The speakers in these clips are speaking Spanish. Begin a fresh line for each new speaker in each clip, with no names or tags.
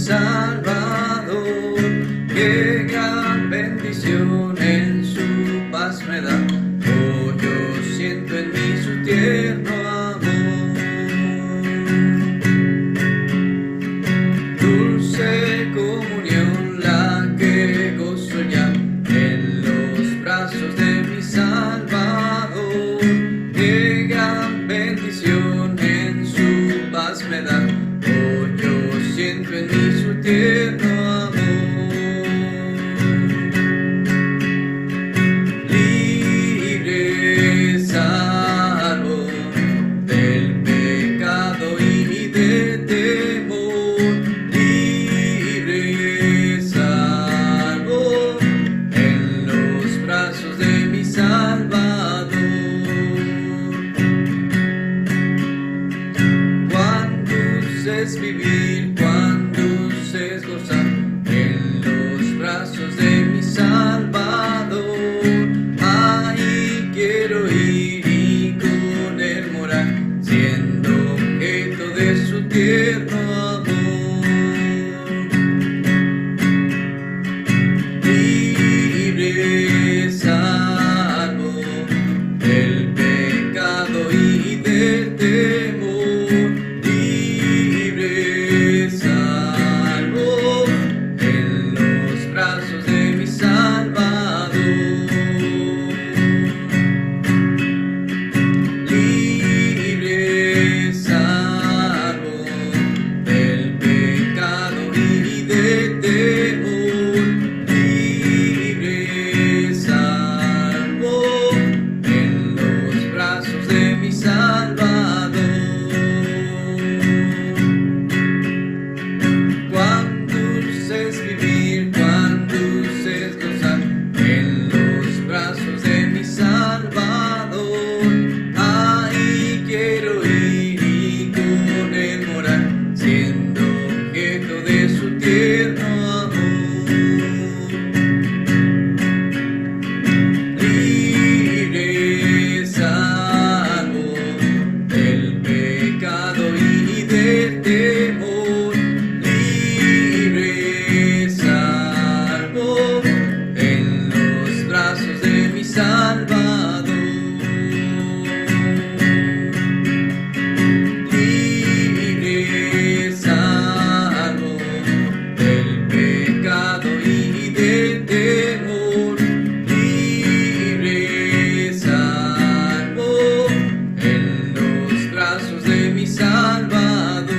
Salvador. Qué gran bendición en su paz me da. Oh, yo siento en mí su tierno amor. Dulce comunión la que gozo ya en los brazos de mi Salvador. Qué gran bendición en su paz me da. Oh, yo siento en mí su tierno amor. Libre, salvo del pecado y del temor. Libre, salvo en los brazos de mi Salvador. Cuán dulce es vivir, cuán dulce es gozar en los brazos de mi Salvador. Ahí quiero ir y con él morar, siendo objeto de su tierno amor. Libre, salvo del pecado y del temor. Libre, salvo en los brazos de mi Salvador. Libre, salvo del pecado y del temor. Libre, salvo en los brazos de mi Salvador. Cuán dulce es vivir, cuán dulce es gozar en los brazos de mi Salvador. Ahí quiero ir y con él morar, siendo objeto de su tierno amor. Libre, salvo del pecado y del temor. Libre, salvo en los brazos de mi Salvador. Libre, salvo del pecado y del temor. Libre, salvo en los brazos de mi Salvador.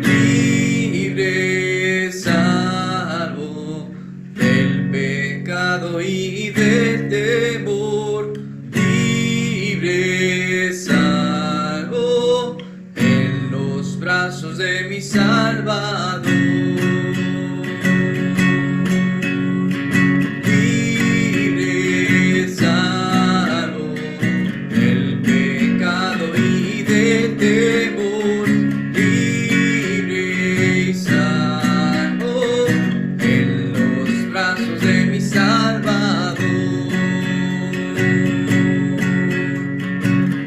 Libre, salvo del pecado y del temor. Libre, salvo en los brazos de mi Salvador. Libre, salvo del pecado y del temor. Libre, salvo en los brazos de mi Salvador.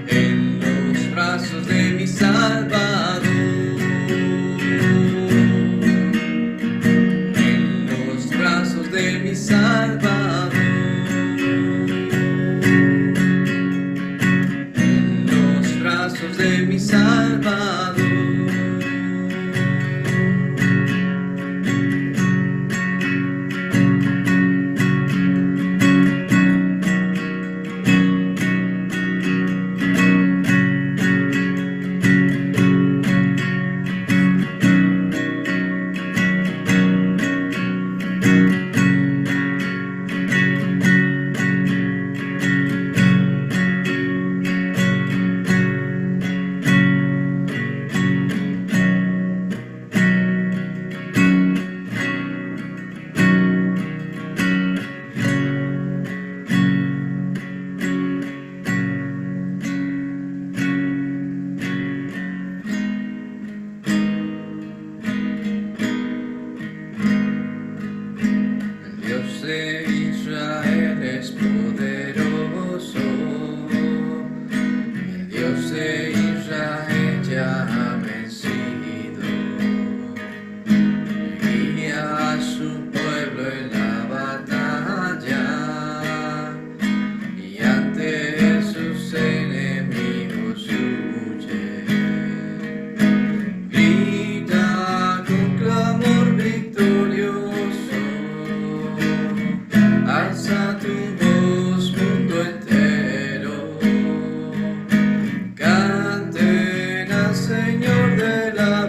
En los brazos de mi Salvador.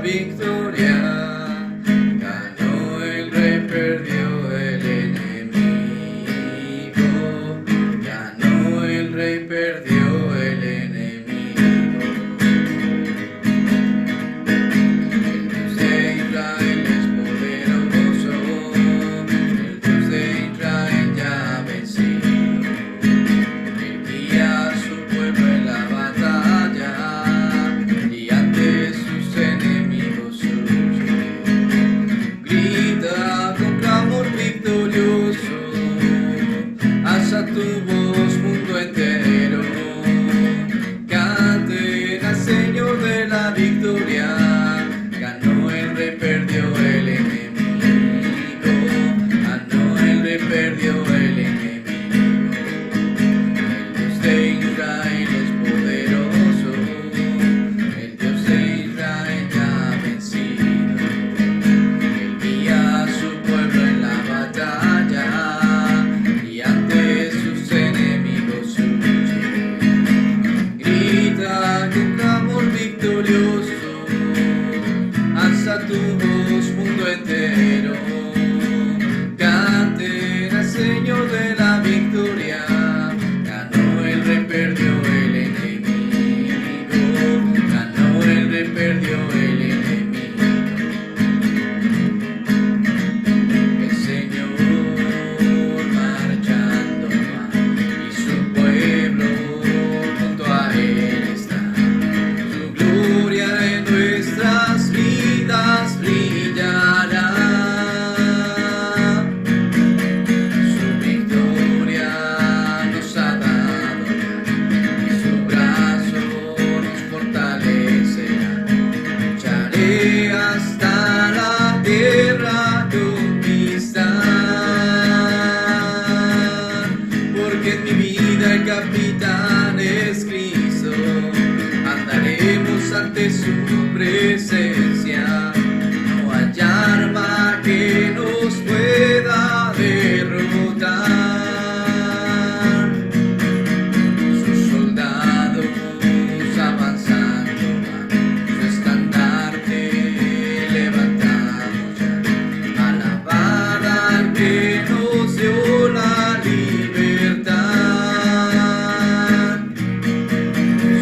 victoria. Ganó el Rey, perdió el enemigo. Ganó el Rey, perdió el enemigo. El Dios de Israel es poderoso. El Dios de Israel ya ha vencido. Él guía a su pueblo en la batalla y ante sus enemigos huye. Grita con clamor victorioso, alza tu voz mundo entero. Canten al Señor de la victoria. Ganó el Rey, perdió el enemigo. Ganó el Rey, perdió el enemigo. El Dios de Israel es poderoso. El Dios de Israel ya ha vencido. Él guía a su pueblo en la batalla y ante sus enemigos huye. Grita con clamor victorioso, alza tu voz mundo entero. Canten al Señor de la victoria. Ganó el Rey, perdió el enemigo. Ganó el Rey, perdió el enemigo. El Señor marchando va y su pueblo junto a Él está. Su gloria en nuestras vidas brillará. Su victoria nos ha dado y su brazo nos fortalecerá. Lucharé hasta la tierra conquistar, porque en mi vida el capitán es Cristo. Andaremos ante su presencia, no hay arma que nos pueda derrotar. Sus soldados avanzando van, su estandarte levantamos ya. Alabad al que nos dio la libertad.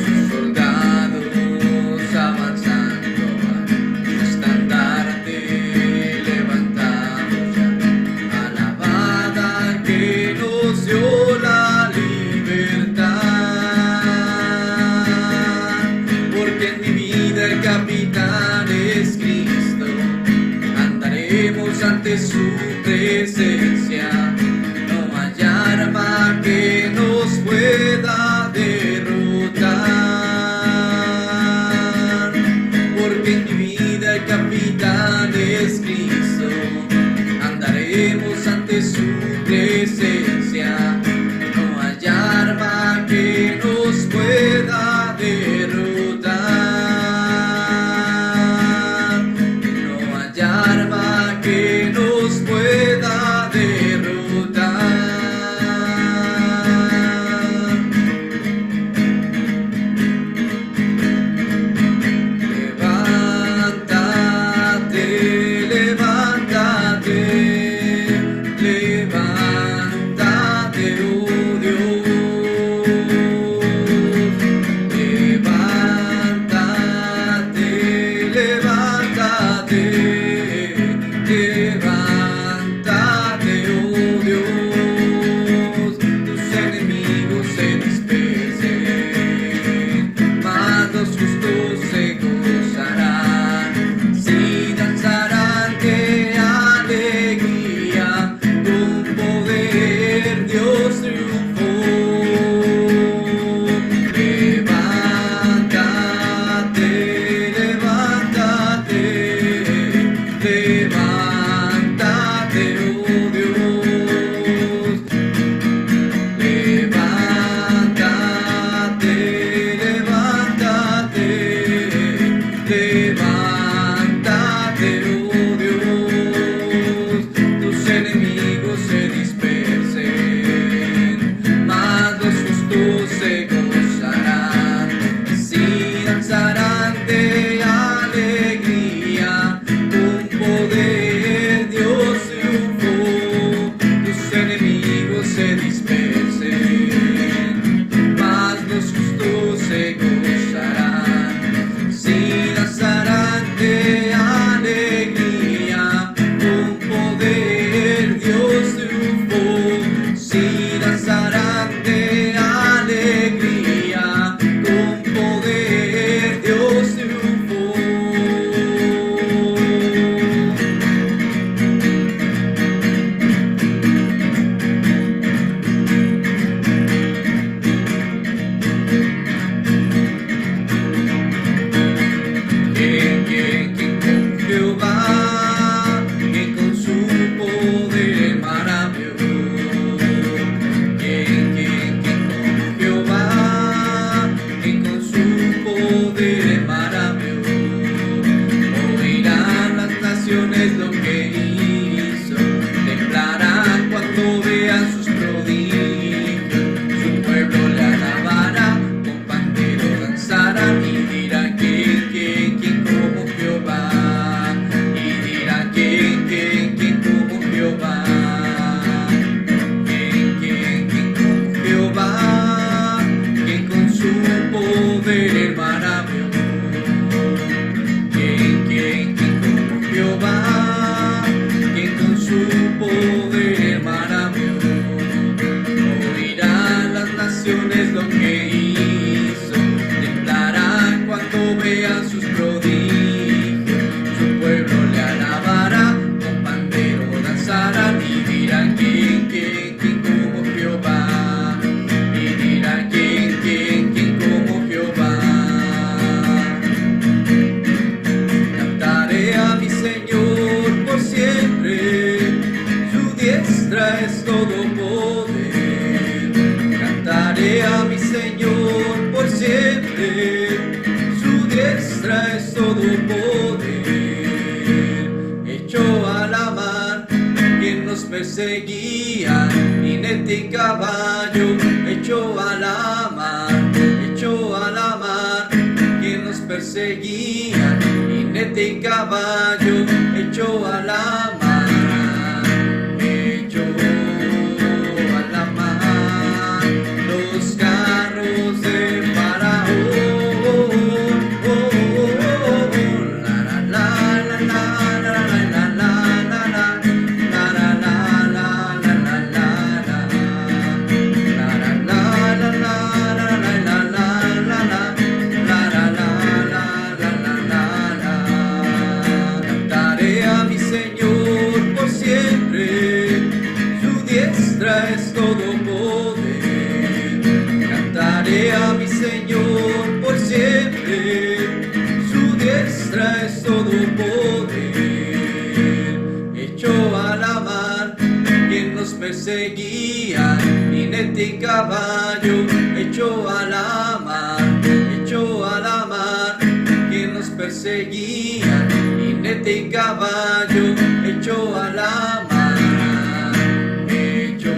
Sus soldados avanzando van, su estandarte levantamos ya. Alabad al que nos dio la libertad, porque en mi vida el capitán es Cristo. Andaremos ante su presencia, no hay arma que nos pueda derrotar, porque en mi vida el capitán es Cristo. Andaremos ante su presencia, no hay arma que nos pueda derrotar. No hay arma que nos pueda derrotar. Levántate, levántate, levántate, oh Dios. Levántate, levántate, levántate, oh Dios. Tus enemigos se dispersen, mas los justos se gozarán, sí danzarán de alegría, con poder Dios triunfó. Levántate, levántate, levántate, oh Dios. Levántate, levántate, levántate, oh Dios. Tus enemigos se dispersen, mas los justos se gozarán, sí danzarán de alegría. todo poder, echó a la mar quien nos perseguía, jinete y caballo, echó a la mar, echó a la mar quien nos perseguía, jinete y caballo, echó a la mar, echó a la mar los carros de Faraón. La la la la la la la la la la la la la la la la la Cantaré a mi Señor por siempre, su diestra es todo poder. Cantaré a mi Señor por siempre, su diestra es todo poder. Echó a la mar quien nos perseguía, jinete y caballo, echó a la mar, echó a la mar quien nos perseguía, jinete y caballo, echó a la mar, echó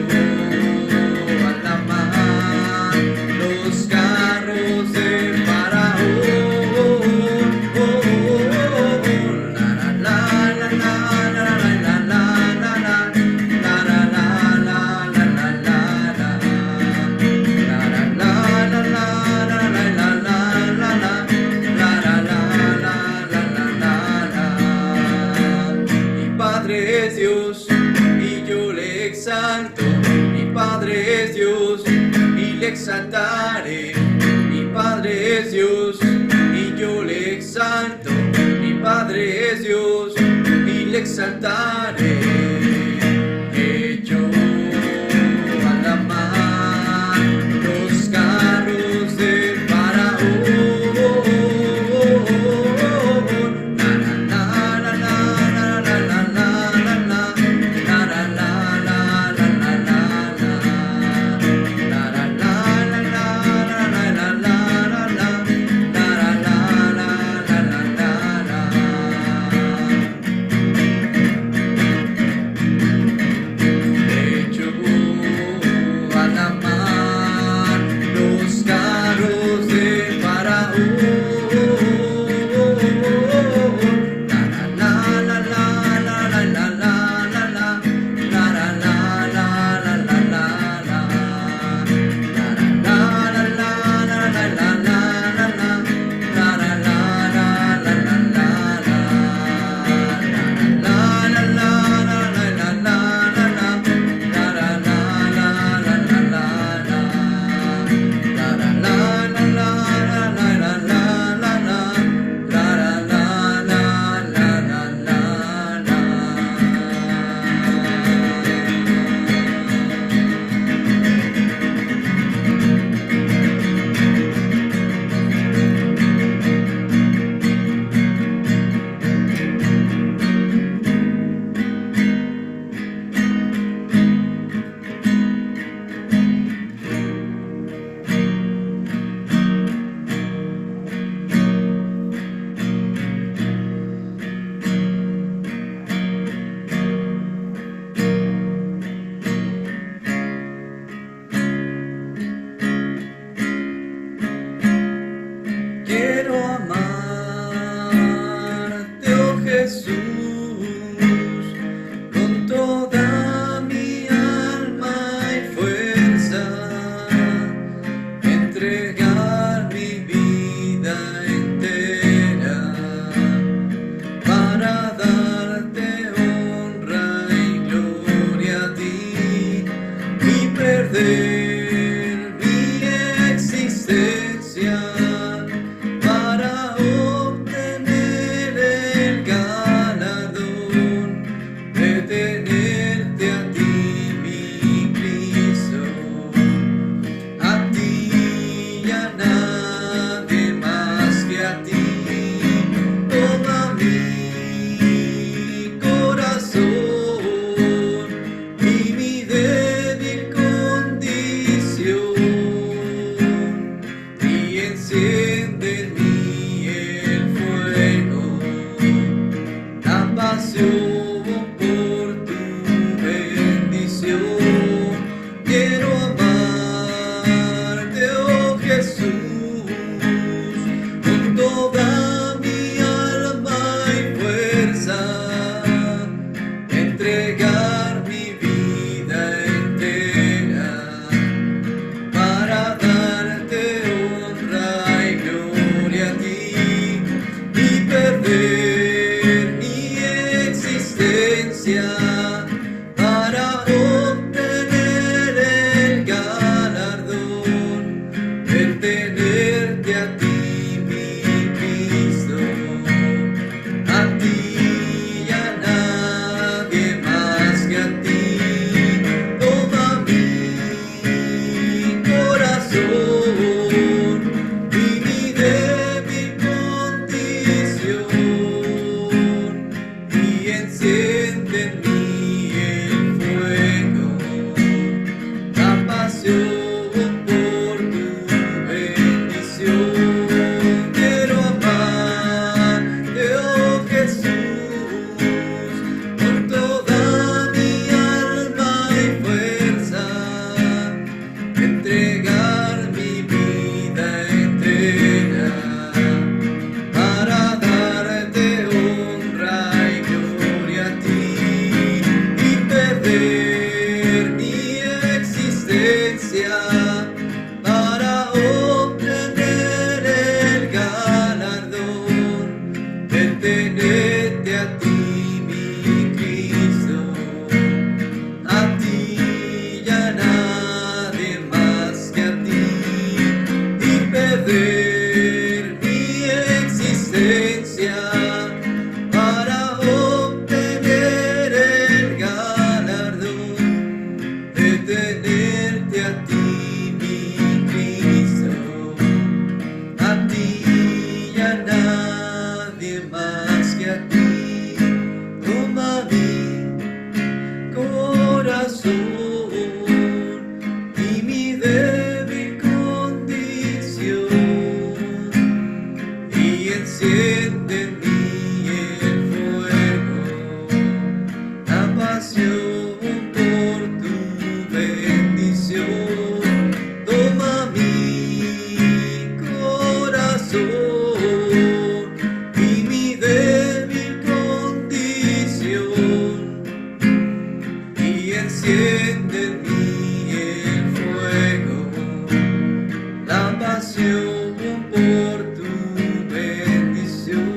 a la mar los carros de Faraón. La la la la la la la la Mi Padre es Dios y yo le exalto, mi Padre es Dios y le exaltaré. Mi Padre es Dios y yo le exalto, mi Padre es Dios y le exaltaré. Echó a la mar los carros de Faraón. La la la la la la la la la la la la la la la la tenerte a ti, mi Cristo, a ti y a nadie más que a ti, y perder mi existencia para obtener el galardón de tenerte a ti, mi Cristo, a ti y a nadie más que a ti. Toma mi corazón y mi débil condición y enciende en mí el fuego, la pasión por tu bendición. Toma mi corazón y mi débil condición y enciende en mí el fuego, la pasión por tu bendición.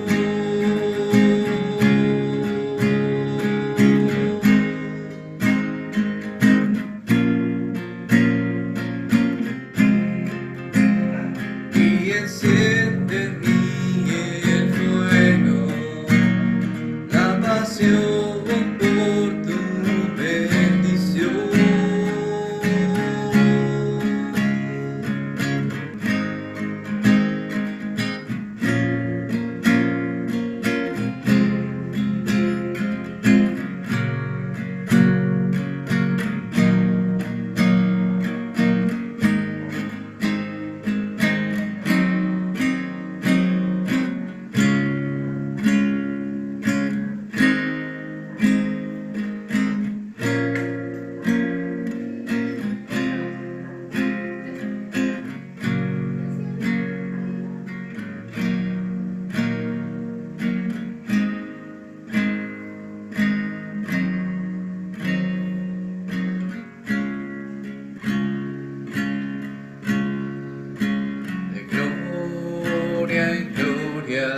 Y enciende en mí el fuego, la pasión por tu bendición. De gloria en gloria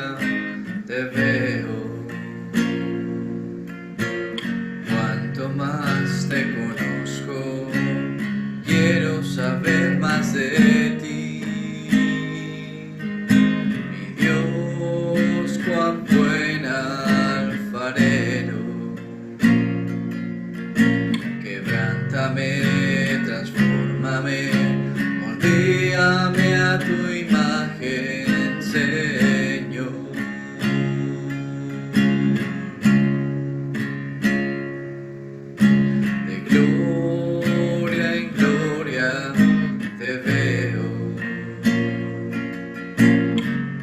te veo, cuanto más te conozco, quiero saber más de ti. Mi Dios, cuán buen alfarero, quebrántame, transfórmame, moldéame a tu imagen, Señor. De gloria en gloria te veo,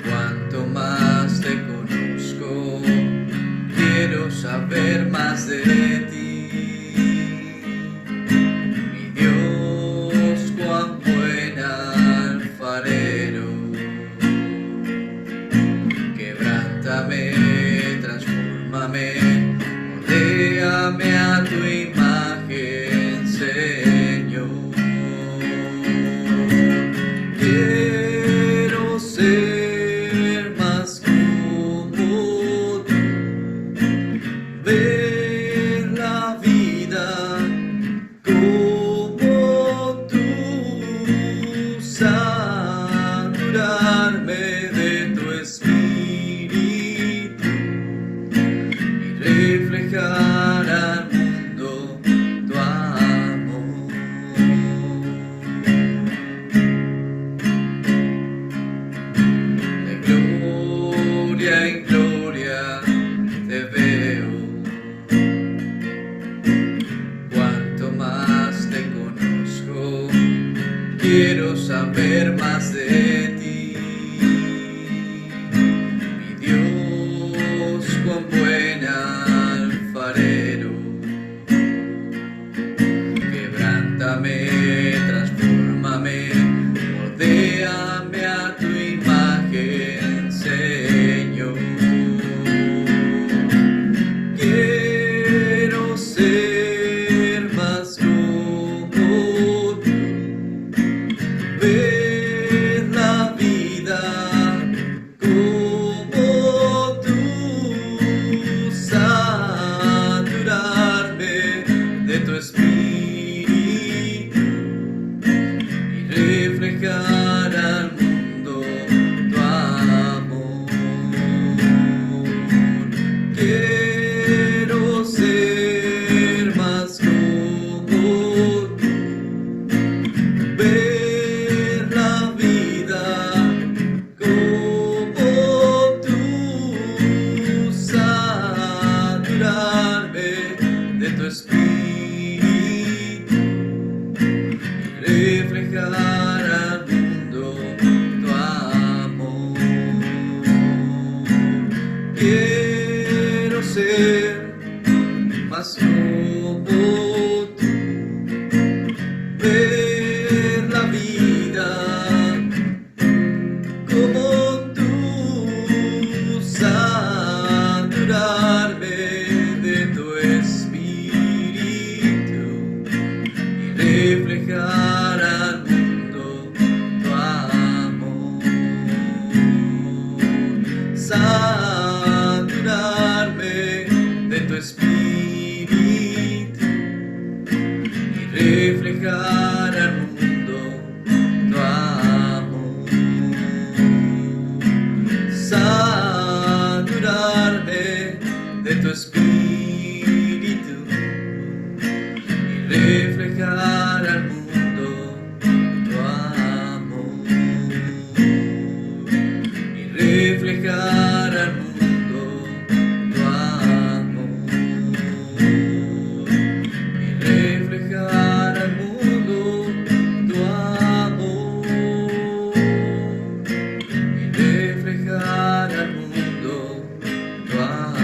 cuanto más te conozco, quiero saber más de ti. Mi Dios, cuán buen alfarero, quebrántame, transfórmame, moldéame a tu imagen, Señor. Quiero ser más como tú, ver la vida como tú, saturarme de tu espíritu y reflejar al mundo tu amor. De gloria en gloria te veo, cuanto más te conozco, quiero saber más de ti. Mi Dios, cuán buen alfarero, quebrántame, transfórmame, moldéame a tu imagen, Señor. Quiero ser más como tú, ver la vida como tú, ser, mas como tú, ver la vida como tú, saturarme de tu espíritu y reflejar al mundo tu amor. Saturarme de tu espíritu y reflejar al mundo tu amor. Saturarme de tu espíritu y reflejar al mundo tu amor. Y reflejar al mundo tu amor. Y reflejar al mundo tu amor. Y reflejar al mundo tu amor.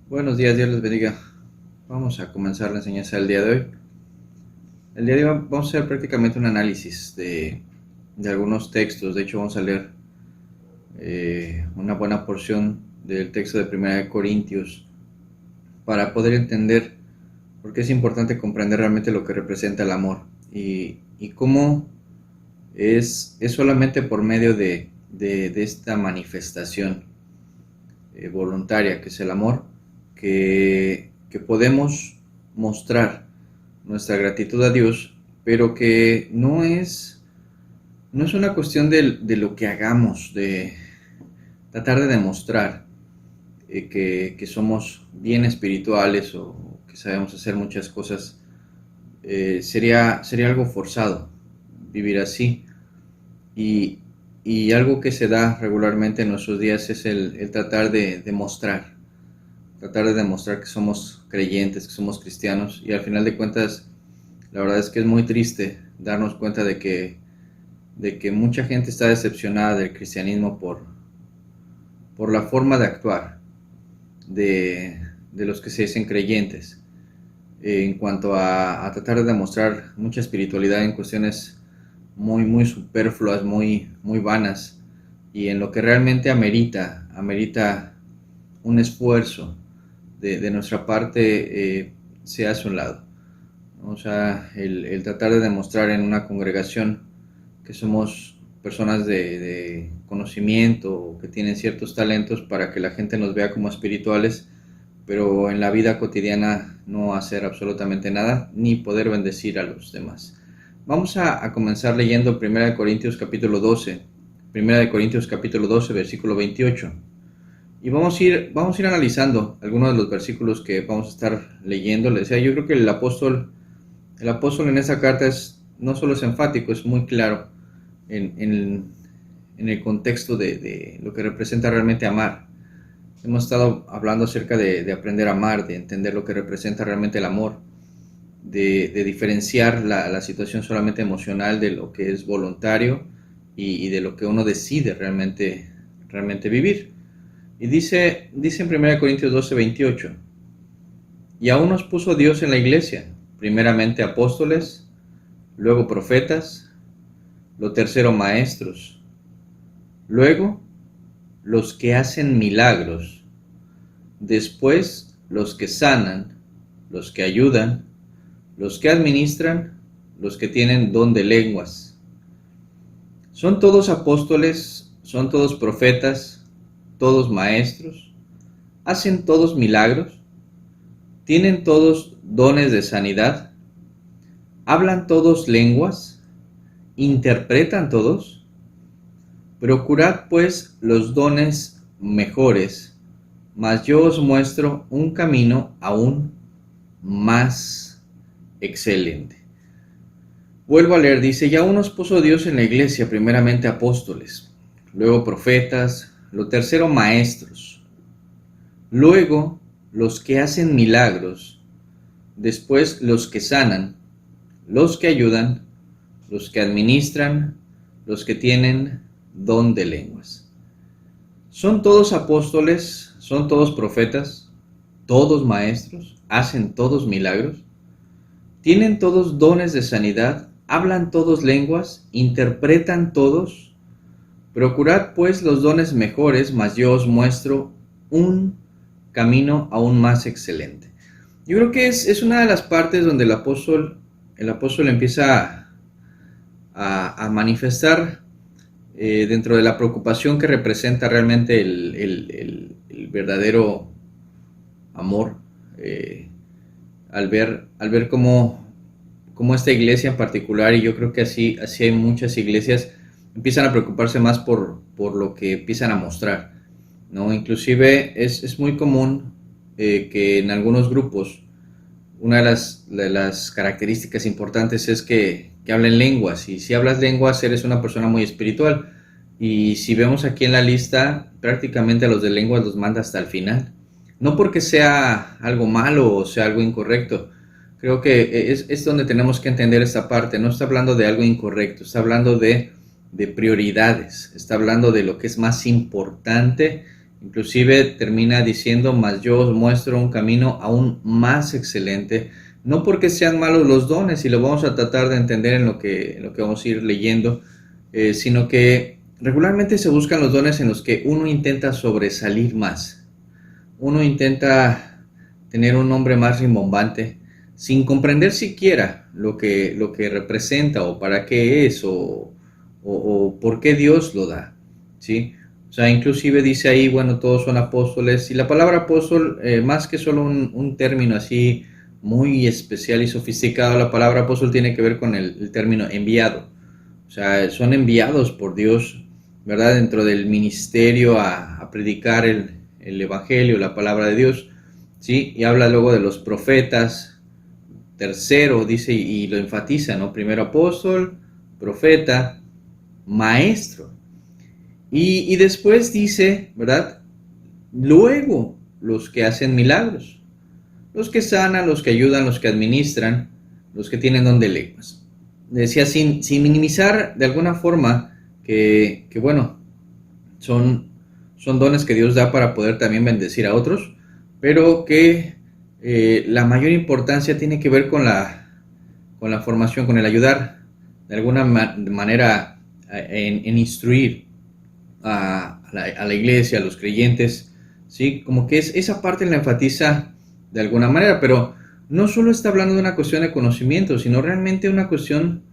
Buenos días, Dios les bendiga. Vamos a comenzar la enseñanza del día de hoy. El día de hoy vamos a hacer prácticamente un análisis de algunos textos. De hecho, vamos a leer una buena porción del texto de 1 Corintios para poder entender por qué es importante comprender realmente lo que representa el amor y cómo es solamente por medio de esta manifestación voluntaria que es el amor que podemos mostrar nuestra gratitud a Dios, pero que no es una cuestión de lo que hagamos, de tratar de demostrar que somos bien espirituales o que sabemos hacer muchas cosas. Sería algo forzado vivir así, y algo que se da regularmente en nuestros días es el tratar de demostrar que somos creyentes, que somos cristianos, y al final de cuentas la verdad es que es muy triste darnos cuenta de que mucha gente está decepcionada del cristianismo por la forma de actuar de los que se dicen creyentes, en cuanto a tratar de demostrar mucha espiritualidad en cuestiones muy superfluas, muy vanas, y en lo que realmente amerita un esfuerzo de nuestra parte, se hace a un lado. O sea, el tratar de demostrar en una congregación que somos personas de conocimiento, que tienen ciertos talentos para que la gente nos vea como espirituales, pero en la vida cotidiana no hacer absolutamente nada, ni poder bendecir a los demás. Vamos a comenzar leyendo 1 Corintios capítulo 12, 1 Corintios capítulo 12, versículo 28. Y vamos a ir analizando algunos de los versículos que vamos a estar leyendo. Les decía, yo creo que el apóstol en esa carta no solo es enfático, es muy claro en el contexto de lo que representa realmente amar. Hemos estado hablando acerca de aprender a amar, de entender lo que representa realmente el amor, de diferenciar la situación solamente emocional de lo que es voluntario y de lo que uno decide realmente vivir. Y dice en 1 Corintios 12, 28, y aún nos puso Dios en la iglesia, primeramente apóstoles, luego profetas, lo tercero maestros, luego los que hacen milagros, después los que sanan, los que ayudan, los que administran, los que tienen don de lenguas. Son todos apóstoles, son todos profetas, todos maestros, hacen todos milagros, tienen todos dones de sanidad, hablan todos lenguas, interpretan todos. Procurad pues los dones mejores, mas yo os muestro un camino aún más excelente. Vuelvo a leer, dice, ya unos puso Dios en la iglesia, primeramente apóstoles, luego profetas, lo tercero maestros, luego los que hacen milagros, después los que sanan, los que ayudan, los que administran, los que tienen don de lenguas. Son todos apóstoles, son todos profetas, todos maestros, hacen todos milagros, tienen todos dones de sanidad, hablan todos lenguas, interpretan todos. Procurad pues los dones mejores, mas yo os muestro un camino aún más excelente. Yo creo que es una de las partes donde el apóstol empieza a manifestar dentro de la preocupación que representa realmente el verdadero amor, al ver cómo esta iglesia en particular, y yo creo que así hay muchas iglesias, empiezan a preocuparse más por lo que empiezan a mostrar, ¿no? Inclusive es muy común que en algunos grupos una de las características importantes es que hablen lenguas, y si hablas lenguas eres una persona muy espiritual, y si vemos aquí en la lista, prácticamente a los de lenguas los manda hasta el final, no porque sea algo malo o sea algo incorrecto. Creo que es donde tenemos que entender esta parte. No está hablando de algo incorrecto, está hablando de prioridades, está hablando de lo que es más importante. Inclusive termina diciendo, mas yo os muestro un camino aún más excelente. No porque sean malos los dones, y lo vamos a tratar de entender en lo que vamos a ir leyendo, sino que regularmente se buscan los dones en los que uno intenta sobresalir más. Uno intenta tener un nombre más rimbombante, sin comprender siquiera lo que representa o para qué es o por qué Dios lo da, ¿sí? O sea, inclusive dice ahí, bueno, todos son apóstoles, y la palabra apóstol, más que solo un término así muy especial y sofisticado, la palabra apóstol tiene que ver con el término enviado. O sea, son enviados por Dios, ¿verdad? Dentro del ministerio a predicar el evangelio, la palabra de Dios, ¿sí? Y habla luego de los profetas. Tercero, dice, y lo enfatiza, ¿no? Primero apóstol, profeta, maestro. Y después dice, ¿verdad? Luego los que hacen milagros, los que sanan, los que ayudan, los que administran, los que tienen don de lenguas. Decía, sin minimizar de alguna forma que bueno, son dones que Dios da para poder también bendecir a otros, pero que la mayor importancia tiene que ver con la formación, con el ayudar de alguna manera en instruir a la iglesia, a los creyentes, ¿sí? Como que esa parte la enfatiza de alguna manera, pero no solo está hablando de una cuestión de conocimiento, sino realmente una cuestión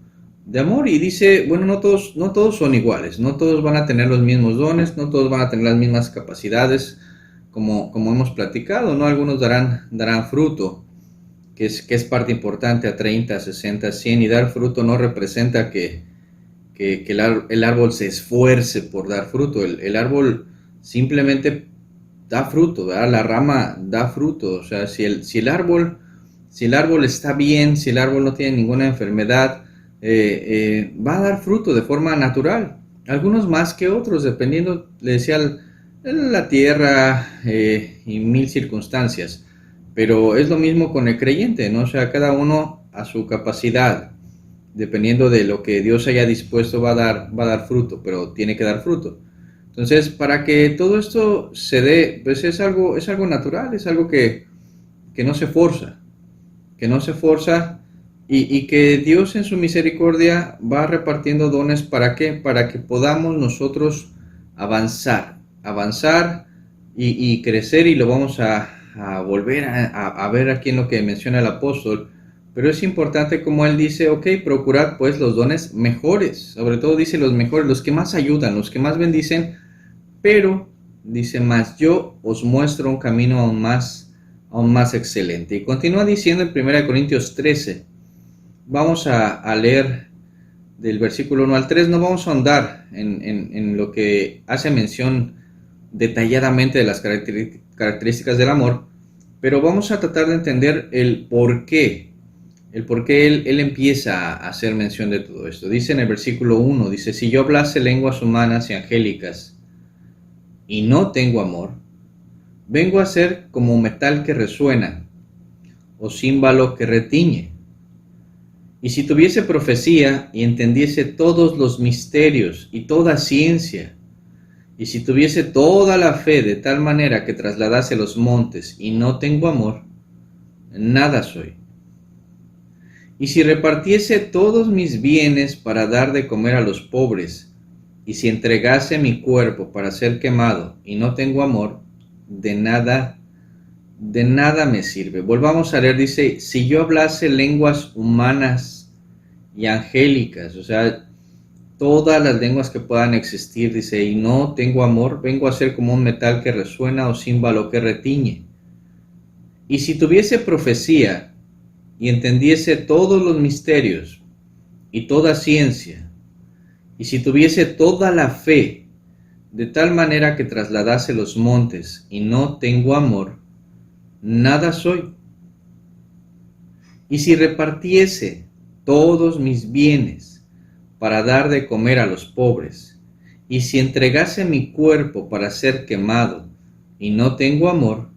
de amor. Y dice, bueno, no todos son iguales, no todos van a tener los mismos dones, no todos van a tener las mismas capacidades, como hemos platicado, ¿no? Algunos darán fruto, que es parte importante, a 30, 60, 100, y dar fruto no representa que el árbol se esfuerce por dar fruto. El árbol simplemente da fruto, ¿verdad? La rama da fruto. O sea, si el árbol está bien, si el árbol no tiene ninguna enfermedad, va a dar fruto de forma natural. Algunos más que otros, dependiendo, le decía, la tierra y mil circunstancias. Pero es lo mismo con el creyente, ¿no? O sea, cada uno a su capacidad, dependiendo de lo que Dios haya dispuesto, va a dar fruto, pero tiene que dar fruto. Entonces, para que todo esto se dé, pues es algo natural, es algo que no se forza, y que Dios en su misericordia va repartiendo dones. ¿Para qué? Para que podamos nosotros avanzar y crecer, y lo vamos a volver a ver aquí en lo que menciona el apóstol. Pero es importante, como él dice, ok, procurad pues los dones mejores, sobre todo dice los mejores, los que más ayudan, los que más bendicen, pero dice más, yo os muestro un camino aún más excelente. Y continúa diciendo en 1 Corintios 13, vamos a leer del versículo 1 al 3, no vamos a ahondar en lo que hace mención detalladamente de las características del amor, pero vamos a tratar de entender el por qué él empieza a hacer mención de todo esto. Dice en el versículo 1, dice, si yo hablase lenguas humanas y angélicas y no tengo amor, vengo a ser como metal que resuena o címbalo que retiñe. Y si tuviese profecía y entendiese todos los misterios y toda ciencia, y si tuviese toda la fe de tal manera que trasladase los montes y no tengo amor, nada soy. Y si repartiese todos mis bienes para dar de comer a los pobres, y si entregase mi cuerpo para ser quemado y no tengo amor, de nada me sirve. Volvamos a leer, dice, si yo hablase lenguas humanas y angélicas, o sea, todas las lenguas que puedan existir, dice, y no tengo amor, vengo a ser como un metal que resuena o címbalo que retiñe. Y si tuviese profecía y entendiese todos los misterios y toda ciencia, y si tuviese toda la fe, de tal manera que trasladase los montes y no tengo amor, nada soy. Y si repartiese todos mis bienes para dar de comer a los pobres, y si entregase mi cuerpo para ser quemado y no tengo amor,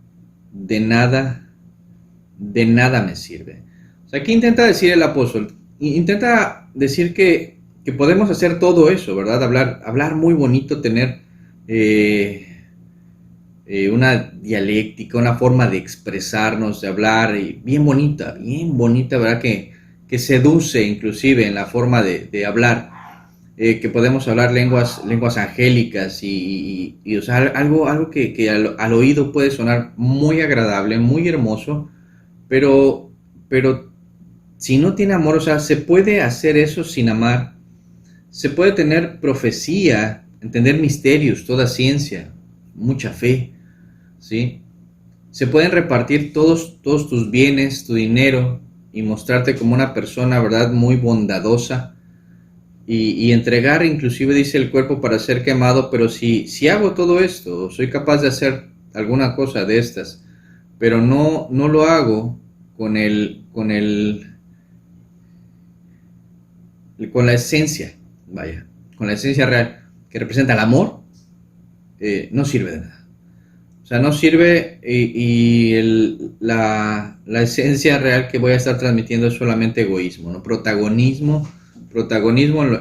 de nada me sirve. O sea, aquí intenta decir el apóstol, intenta decir que podemos hacer todo eso, ¿verdad? Hablar muy bonito, tener una dialéctica, una forma de expresarnos, de hablar, bien bonita, ¿verdad? Que seduce inclusive en la forma de hablar, que podemos hablar lenguas angélicas o sea, algo que al oído puede sonar muy agradable, muy hermoso, pero si no tiene amor, o sea, se puede hacer eso sin amar. Se puede tener profecía, entender misterios, toda ciencia, mucha fe, ¿sí? Se pueden repartir todos tus bienes, tu dinero, y mostrarte como una persona, ¿verdad?, muy bondadosa, y entregar, inclusive dice, el cuerpo para ser quemado. Pero si hago todo esto, soy capaz de hacer alguna cosa de estas, pero no lo hago con la esencia, con la esencia real que representa el amor, no sirve de nada. O sea, no sirve, la esencia real que voy a estar transmitiendo es solamente egoísmo, ¿no? Protagonismo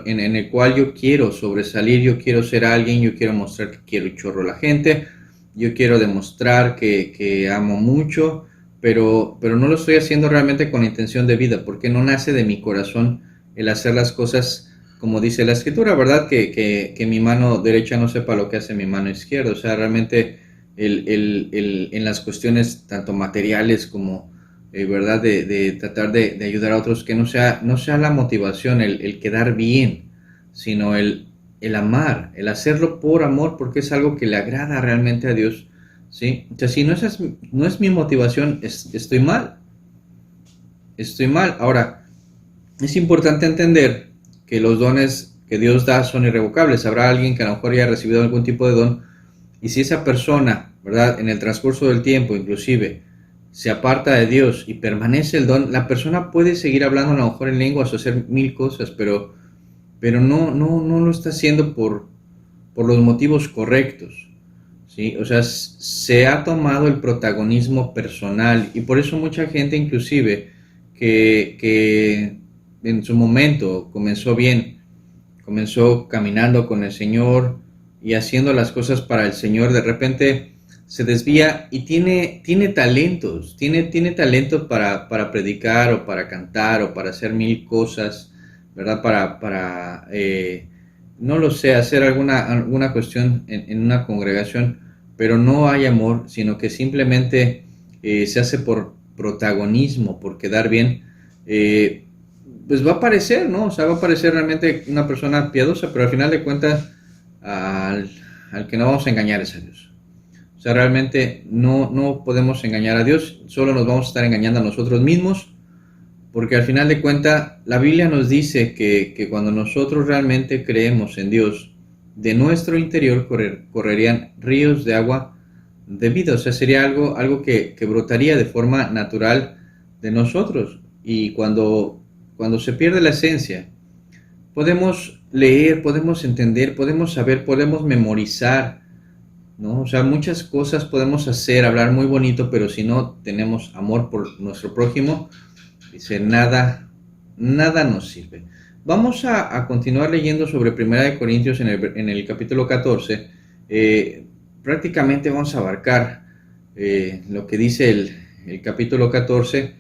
en el cual yo quiero sobresalir, yo quiero ser alguien, yo quiero mostrar que quiero un chorro a la gente, yo quiero demostrar que amo mucho, pero no lo estoy haciendo realmente con la intención de vida, porque no nace de mi corazón el hacer las cosas como dice la escritura, ¿verdad? Que mi mano derecha no sepa lo que hace mi mano izquierda. O sea, realmente en las cuestiones tanto materiales como, ¿verdad? De tratar de ayudar a otros, que no sea la motivación el quedar bien, sino el amar, el hacerlo por amor, porque es algo que le agrada realmente a Dios, ¿sí? O sea, si no es mi motivación, estoy mal. Ahora, es importante entender que los dones que Dios da son irrevocables. Habrá alguien que a lo mejor haya recibido algún tipo de don, y si esa persona, ¿verdad?, en el transcurso del tiempo inclusive se aparta de Dios y permanece el don, la persona puede seguir hablando a lo mejor en lenguas o hacer mil cosas, pero no lo está haciendo por los motivos correctos, ¿sí? O sea, se ha tomado el protagonismo personal, y por eso mucha gente inclusive que en su momento comenzó bien, comenzó caminando con el Señor y haciendo las cosas para el Señor, de repente se desvía y tiene talentos, tiene talento para predicar o para cantar o para hacer mil cosas, ¿verdad? No lo sé, hacer alguna cuestión en una congregación, pero no hay amor, sino que simplemente se hace por protagonismo, por quedar bien. Pues va a parecer, ¿no? O sea, va a parecer realmente una persona piadosa, pero al final de cuentas, al, al que no vamos a engañar es a Dios. O sea, realmente no podemos engañar a Dios, solo nos vamos a estar engañando a nosotros mismos, porque al final de cuentas la Biblia nos dice que cuando nosotros realmente creemos en Dios, de nuestro interior correrían ríos de agua de vida. O sea, sería algo que brotaría de forma natural de nosotros. Y cuando se pierde la esencia, podemos leer, podemos entender, podemos saber, podemos memorizar, ¿no? O sea, muchas cosas podemos hacer, hablar muy bonito, pero si no tenemos amor por nuestro prójimo, dice, nada nos sirve. Vamos a continuar leyendo sobre Primera de Corintios en el capítulo 14. Prácticamente vamos a abarcar lo que dice el capítulo 14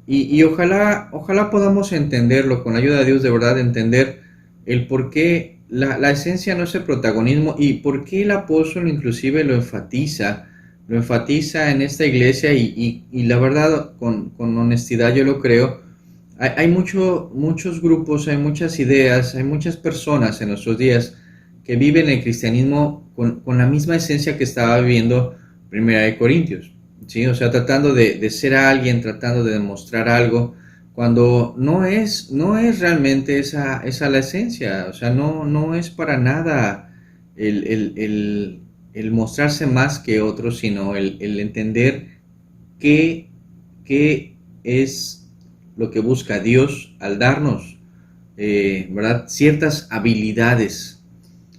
y ojalá podamos entenderlo con la ayuda de Dios, de verdad, entender el por qué la esencia no es el protagonismo y por qué el apóstol inclusive lo enfatiza en esta iglesia y la verdad, con honestidad yo lo creo. Hay muchos grupos, hay muchas ideas, hay muchas personas en nuestros días que viven el cristianismo con la misma esencia que estaba viviendo Primera de Corintios, ¿sí? O sea, tratando de ser alguien, tratando de demostrar algo, cuando no es realmente esa la esencia. O sea, no es para nada el mostrarse más que otros, sino el entender qué es lo que busca Dios al darnos, ¿verdad? Ciertas habilidades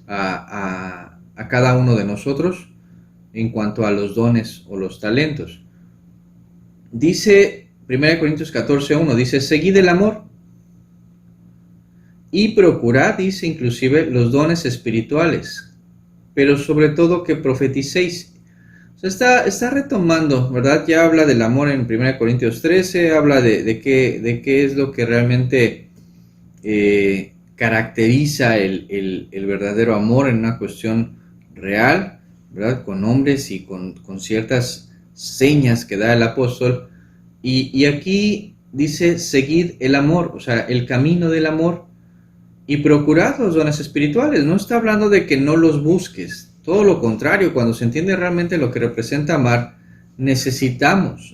a cada uno de nosotros en cuanto a los dones o los talentos. Dice 1 Corintios 14:1, dice, seguid el amor y procurad, dice inclusive, los dones espirituales, pero sobre todo que profeticéis. O sea, está retomando, ¿verdad? Ya habla del amor en 1 Corintios 13, habla de qué es lo que realmente caracteriza el verdadero amor en una cuestión real, ¿verdad? Con nombres y con ciertas señas que da el apóstol. Y aquí dice, seguid el amor, o sea, el camino del amor y procurad los dones espirituales. No está hablando de que no los busques. Todo lo contrario, cuando se entiende realmente lo que representa amar, necesitamos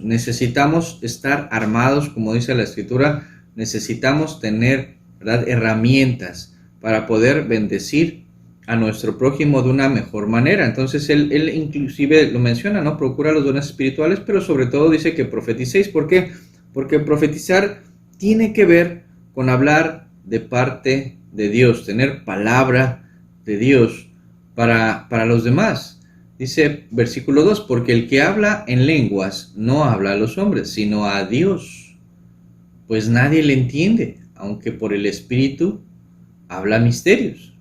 estar armados, como dice la Escritura, necesitamos tener, ¿verdad?, herramientas para poder bendecir a nuestro prójimo de una mejor manera. Entonces él inclusive lo menciona, ¿no? Procura los dones espirituales, pero sobre todo dice que profeticéis. ¿Por qué? Porque profetizar tiene que ver con hablar de parte de Dios, tener palabra de Dios para los demás. Dice versículo 2, porque el que habla en lenguas no habla a los hombres, sino a Dios, pues nadie le entiende, aunque por el Espíritu habla misterios.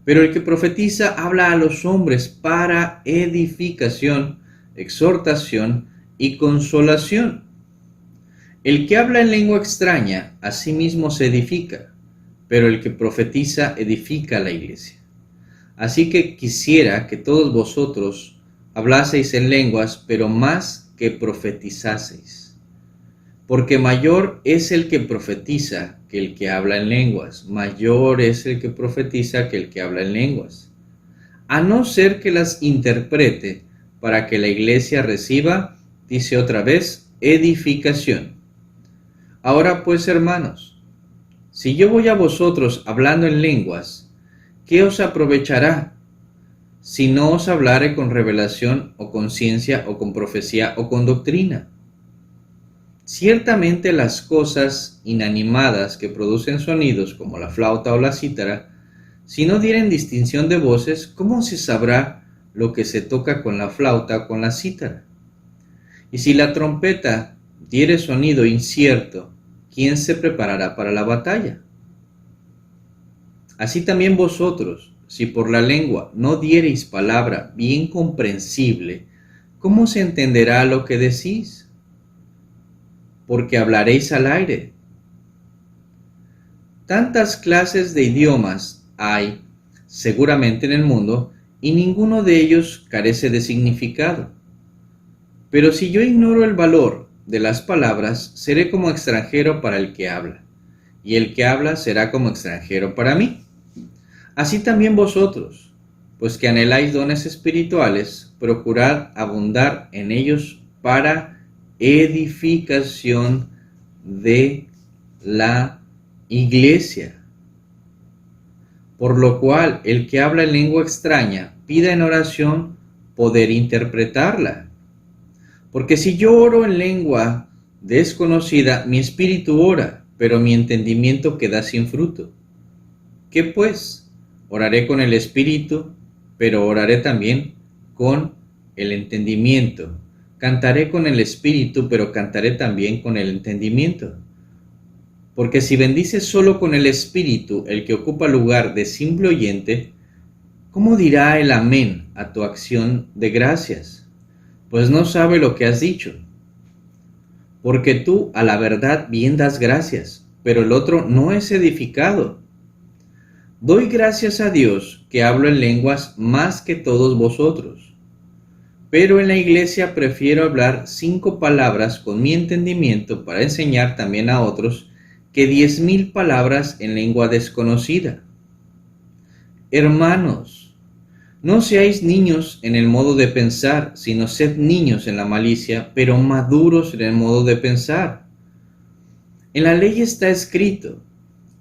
Pero el que profetiza habla a los hombres para edificación, exhortación y consolación. El que habla en lengua extraña a sí mismo se edifica, pero el que profetiza edifica a la iglesia. Así que quisiera que todos vosotros hablaseis en lenguas, pero más que profetizaseis. Porque mayor es el que profetiza que el que habla en lenguas. Mayor es el que profetiza que el que habla en lenguas. A no ser que las interprete para que la iglesia reciba, dice otra vez, edificación. Ahora pues, hermanos, si yo voy a vosotros hablando en lenguas, ¿qué os aprovechará si no os hablare con revelación o con ciencia o con profecía o con doctrina? Ciertamente las cosas inanimadas que producen sonidos como la flauta o la cítara, si no dieren distinción de voces, ¿cómo se sabrá lo que se toca con la flauta o con la cítara? Y si la trompeta diere sonido incierto, ¿quién se preparará para la batalla? Así también vosotros, si por la lengua no diereis palabra bien comprensible, ¿cómo se entenderá lo que decís? Porque hablaréis al aire. Tantas clases de idiomas hay seguramente en el mundo y ninguno de ellos carece de significado. Pero si yo ignoro el valor de las palabras, seré como extranjero para el que habla, y el que habla será como extranjero para mí. Así también vosotros, pues que anheláis dones espirituales, procurad abundar en ellos para edificación de la iglesia. Por lo cual, el que habla en lengua extraña, pida en oración poder interpretarla. Porque si yo oro en lengua desconocida, mi espíritu ora, pero mi entendimiento queda sin fruto. ¿Qué pues? Oraré con el espíritu, pero oraré también con el entendimiento. Cantaré con el espíritu, pero cantaré también con el entendimiento. Porque si bendices solo con el espíritu el que ocupa lugar de simple oyente, ¿cómo dirá el amén a tu acción de gracias? Pues no sabe lo que has dicho. Porque tú a la verdad bien das gracias, pero el otro no es edificado. Doy gracias a Dios que hablo en lenguas más que todos vosotros. Pero en la iglesia prefiero hablar 5 palabras con mi entendimiento para enseñar también a otros que 10.000 palabras en lengua desconocida. Hermanos, no seáis niños en el modo de pensar, sino sed niños en la malicia, pero maduros en el modo de pensar. En la ley está escrito: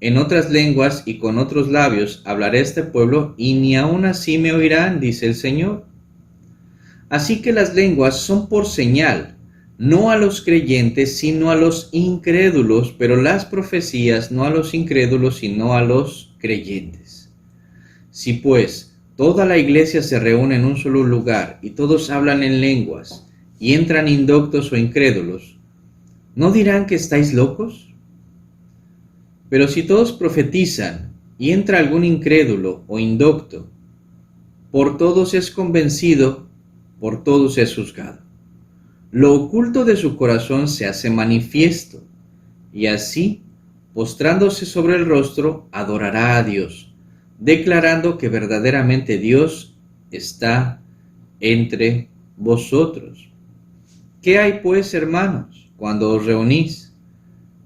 en otras lenguas y con otros labios hablaré a este pueblo, y ni aun así me oirán, dice el Señor. Así que las lenguas son por señal, no a los creyentes, sino a los incrédulos, pero las profecías no a los incrédulos, sino a los creyentes. Si pues toda la iglesia se reúne en un solo lugar y todos hablan en lenguas, y entran indoctos o incrédulos, ¿no dirán que estáis locos? Pero si todos profetizan y entra algún incrédulo o indocto, por todos es convencido, por todos es juzgado. Lo oculto de su corazón se hace manifiesto, y así, postrándose sobre el rostro, adorará a Dios, declarando que verdaderamente Dios está entre vosotros. ¿Qué hay pues, hermanos, cuando os reunís?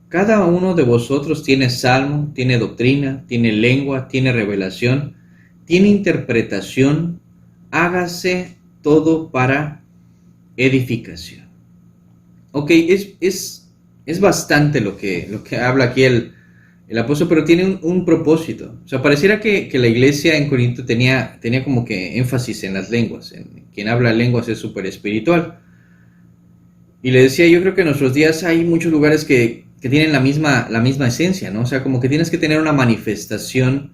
Cada uno de vosotros tiene salmo, tiene doctrina, tiene lengua, tiene revelación, tiene interpretación. Hágase todo para edificación. Ok, es bastante lo que habla aquí el apóstol, pero tiene un propósito. O sea, pareciera que la iglesia en Corinto tenía como que énfasis en las lenguas. Quien habla lenguas es súper espiritual. Y le decía, yo creo que en nuestros días hay muchos lugares que tienen la misma esencia, ¿no? O sea, como que tienes que tener una manifestación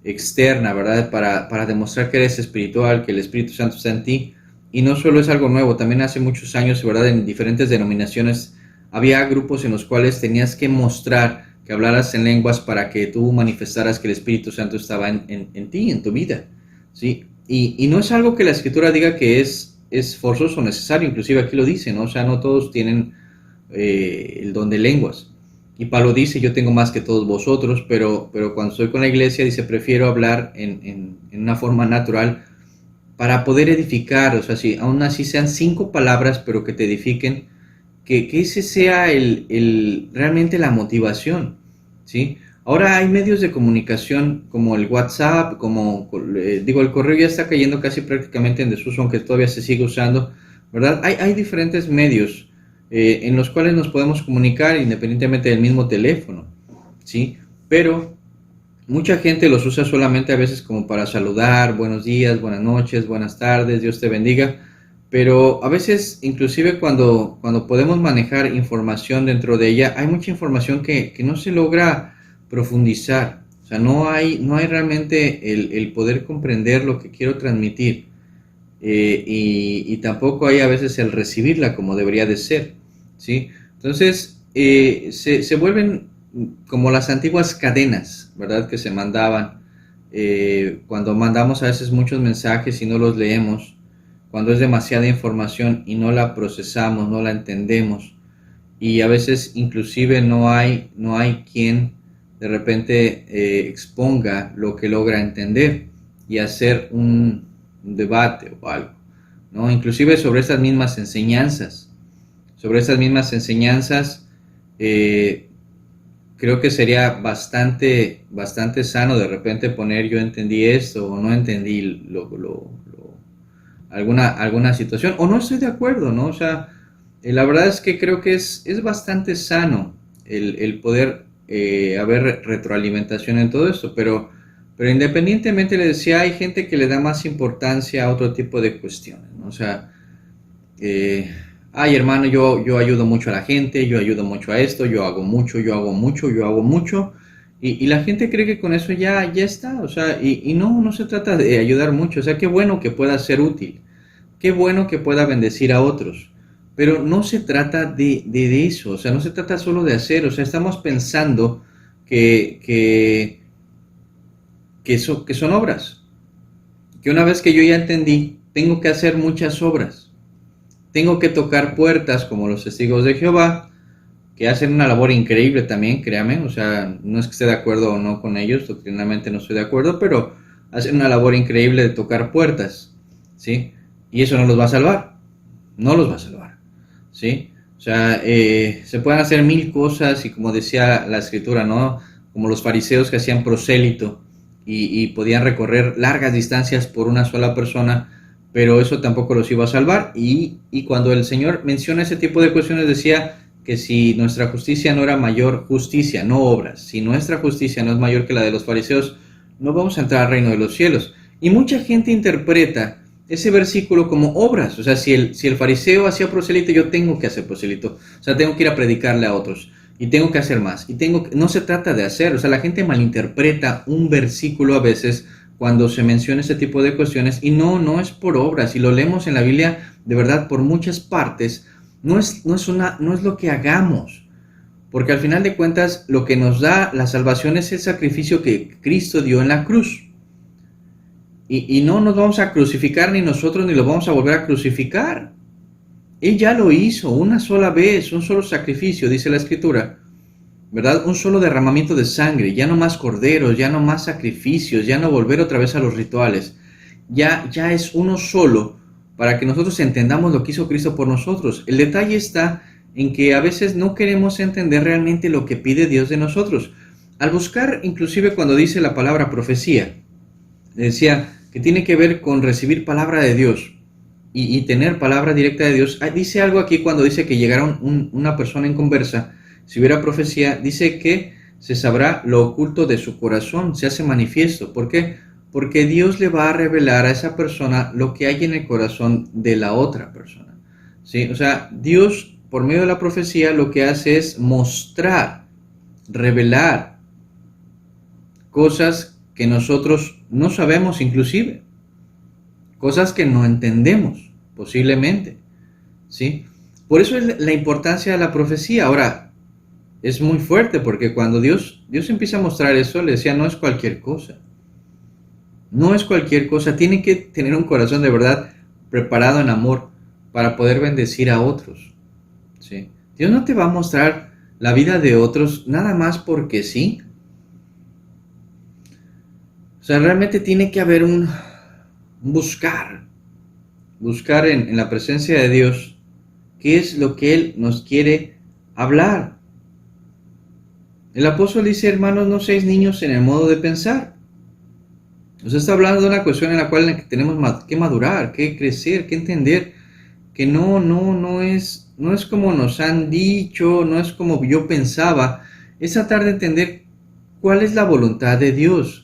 externa, ¿verdad? Para demostrar que eres espiritual, que el Espíritu Santo está en ti. Y no solo es algo nuevo, también hace muchos años, ¿verdad? En diferentes denominaciones había grupos en los cuales tenías que mostrar que hablaras en lenguas para que tú manifestaras que el Espíritu Santo estaba en ti, en tu vida, ¿sí? Y no es algo que la Escritura diga que es forzoso o necesario, inclusive aquí lo dice, ¿no? O sea, no todos tienen el don de lenguas. Y Pablo dice, yo tengo más que todos vosotros, pero cuando estoy con la iglesia, dice, prefiero hablar en una forma natural para poder edificar. O sea, si aún así sean 5 palabras, pero que te edifiquen, que ese sea realmente la motivación, ¿sí? Ahora hay medios de comunicación como el WhatsApp, el correo ya está cayendo casi prácticamente en desuso, aunque todavía se sigue usando, ¿verdad? Hay diferentes medios en los cuales nos podemos comunicar independientemente del mismo teléfono, ¿sí? Pero mucha gente los usa solamente a veces como para saludar, buenos días, buenas noches, buenas tardes, Dios te bendiga, pero a veces inclusive cuando podemos manejar información dentro de ella, hay mucha información que no se logra profundizar. O sea, no hay realmente el poder comprender lo que quiero transmitir, y tampoco hay a veces el recibirla como debería de ser, ¿sí? Entonces se vuelven como las antiguas cadenas, ¿verdad? Que se mandaban cuando mandamos a veces muchos mensajes y no los leemos, cuando es demasiada información y no la procesamos, no la entendemos, y a veces inclusive no hay quien de repente exponga lo que logra entender y hacer un debate o algo, ¿no? Inclusive sobre estas mismas enseñanzas, eh, creo que sería bastante sano de repente poner yo entendí esto o no entendí alguna situación o no estoy de acuerdo, ¿no? O sea, la verdad es que creo que es bastante sano el poder haber retroalimentación en todo esto, pero independientemente le decía, hay gente que le da más importancia a otro tipo de cuestiones, ¿no? O sea, ay hermano, yo ayudo mucho a la gente, yo ayudo mucho a esto, yo hago mucho, y la gente cree que con eso ya está, o sea, y no se trata de ayudar mucho, o sea, qué bueno que pueda ser útil, qué bueno que pueda bendecir a otros, pero no se trata de eso, o sea, no se trata solo de hacer, o sea, estamos pensando que son obras, que una vez que yo ya entendí, tengo que hacer muchas obras, tengo que tocar puertas como los testigos de Jehová, que hacen una labor increíble también, créame, o sea, no es que esté de acuerdo o no con ellos, doctrinalmente no estoy de acuerdo, pero hacen una labor increíble de tocar puertas, ¿sí? Y eso no los va a salvar, no los va a salvar, ¿sí? O sea, se pueden hacer mil cosas y como decía la escritura, ¿no? Como los fariseos que hacían prosélito y podían recorrer largas distancias por una sola persona, pero eso tampoco los iba a salvar. Y cuando el Señor menciona ese tipo de cuestiones decía que si nuestra justicia no era mayor justicia, no obras, si nuestra justicia no es mayor que la de los fariseos, no vamos a entrar al reino de los cielos. Y mucha gente interpreta ese versículo como obras, o sea, si el fariseo hacía prosélito, yo tengo que hacer prosélito, o sea, tengo que ir a predicarle a otros, y tengo que hacer más, no se trata de hacer, o sea, la gente malinterpreta un versículo a veces cuando se menciona ese tipo de cuestiones, y no es por obras, si lo leemos en la Biblia, de verdad, por muchas partes, no es lo que hagamos, porque al final de cuentas, lo que nos da la salvación es el sacrificio que Cristo dio en la cruz. Y no nos vamos a crucificar ni nosotros ni lo vamos a volver a crucificar. Él ya lo hizo una sola vez, un solo sacrificio, dice la Escritura, ¿verdad? Un solo derramamiento de sangre, ya no más corderos, ya no más sacrificios, ya no volver otra vez a los rituales. Ya es uno solo para que nosotros entendamos lo que hizo Cristo por nosotros. El detalle está en que a veces no queremos entender realmente lo que pide Dios de nosotros. Al buscar, inclusive cuando dice la palabra profecía, decía que tiene que ver con recibir palabra de Dios y tener palabra directa de Dios. Dice algo aquí cuando dice que llegará una persona en conversa, si hubiera profecía, dice que se sabrá lo oculto de su corazón, se hace manifiesto. ¿Por qué? Porque Dios le va a revelar a esa persona lo que hay en el corazón de la otra persona, ¿sí? O sea, Dios por medio de la profecía lo que hace es mostrar, revelar cosas que nosotros no sabemos inclusive, cosas que no entendemos posiblemente, ¿sí? Por eso es la importancia de la profecía. Ahora, es muy fuerte porque cuando Dios empieza a mostrar eso, le decía, no es cualquier cosa. No es cualquier cosa, tiene que tener un corazón de verdad preparado en amor para poder bendecir a otros, ¿sí? Dios no te va a mostrar la vida de otros nada más porque sí. O sea, realmente tiene que haber un buscar en la presencia de Dios qué es lo que Él nos quiere hablar. El apóstol dice, hermanos, no seáis niños en el modo de pensar. Nos está hablando de una cuestión en la cual tenemos que madurar, que crecer, que entender que no es como nos han dicho, no es como yo pensaba. Es tratar de entender cuál es la voluntad de Dios.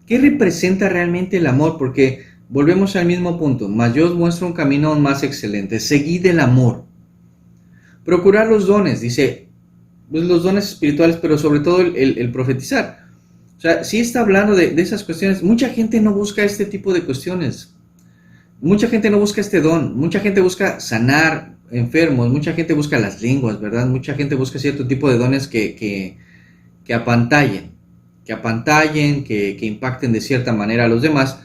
¿Qué representa realmente el amor? Porque volvemos al mismo punto. Mas yo os muestro un camino aún más excelente. Seguid el amor. Procurar los dones, dice, pues los dones espirituales, pero sobre todo el profetizar. O sea, sí está hablando de esas cuestiones. Mucha gente no busca este tipo de cuestiones. Mucha gente no busca este don. Mucha gente busca sanar enfermos. Mucha gente busca las lenguas, ¿verdad? Mucha gente busca cierto tipo de dones que apantallen, que impacten de cierta manera a los demás.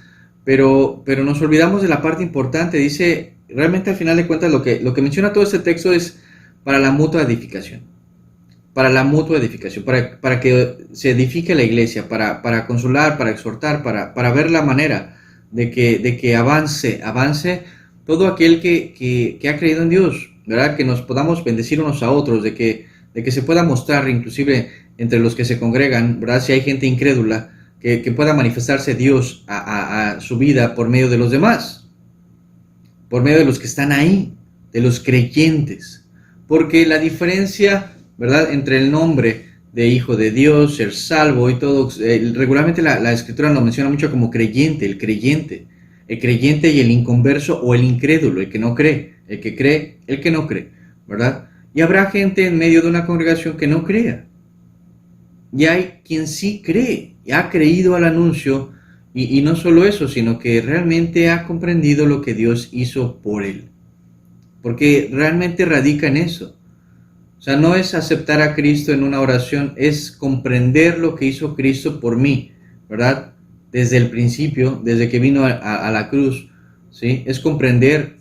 pero nos olvidamos de la parte importante. Dice, realmente al final de cuentas lo que menciona todo este texto es para la mutua edificación. Para la mutua edificación, para que se edifique la iglesia, para consolar, para exhortar, para ver la manera de que avance todo aquel que ha creído en Dios, ¿verdad? Que nos podamos bendecir unos a otros, de que se pueda mostrar inclusive entre los que se congregan, ¿verdad? Si hay gente incrédula, que pueda manifestarse Dios a su vida por medio de los demás, por medio de los que están ahí, de los creyentes. Porque la diferencia, ¿verdad?, entre el nombre de hijo de Dios, ser salvo y todo, regularmente la escritura lo menciona mucho como creyente, el creyente y el inconverso o el incrédulo, el que no cree, el que cree, el que no cree, ¿verdad? Y habrá gente en medio de una congregación que no crea. Y hay quien sí cree, y ha creído al anuncio, y no solo eso, sino que realmente ha comprendido lo que Dios hizo por él. Porque realmente radica en eso. O sea, no es aceptar a Cristo en una oración, es comprender lo que hizo Cristo por mí, ¿verdad? Desde el principio, desde que vino a la cruz, ¿sí? Es comprender,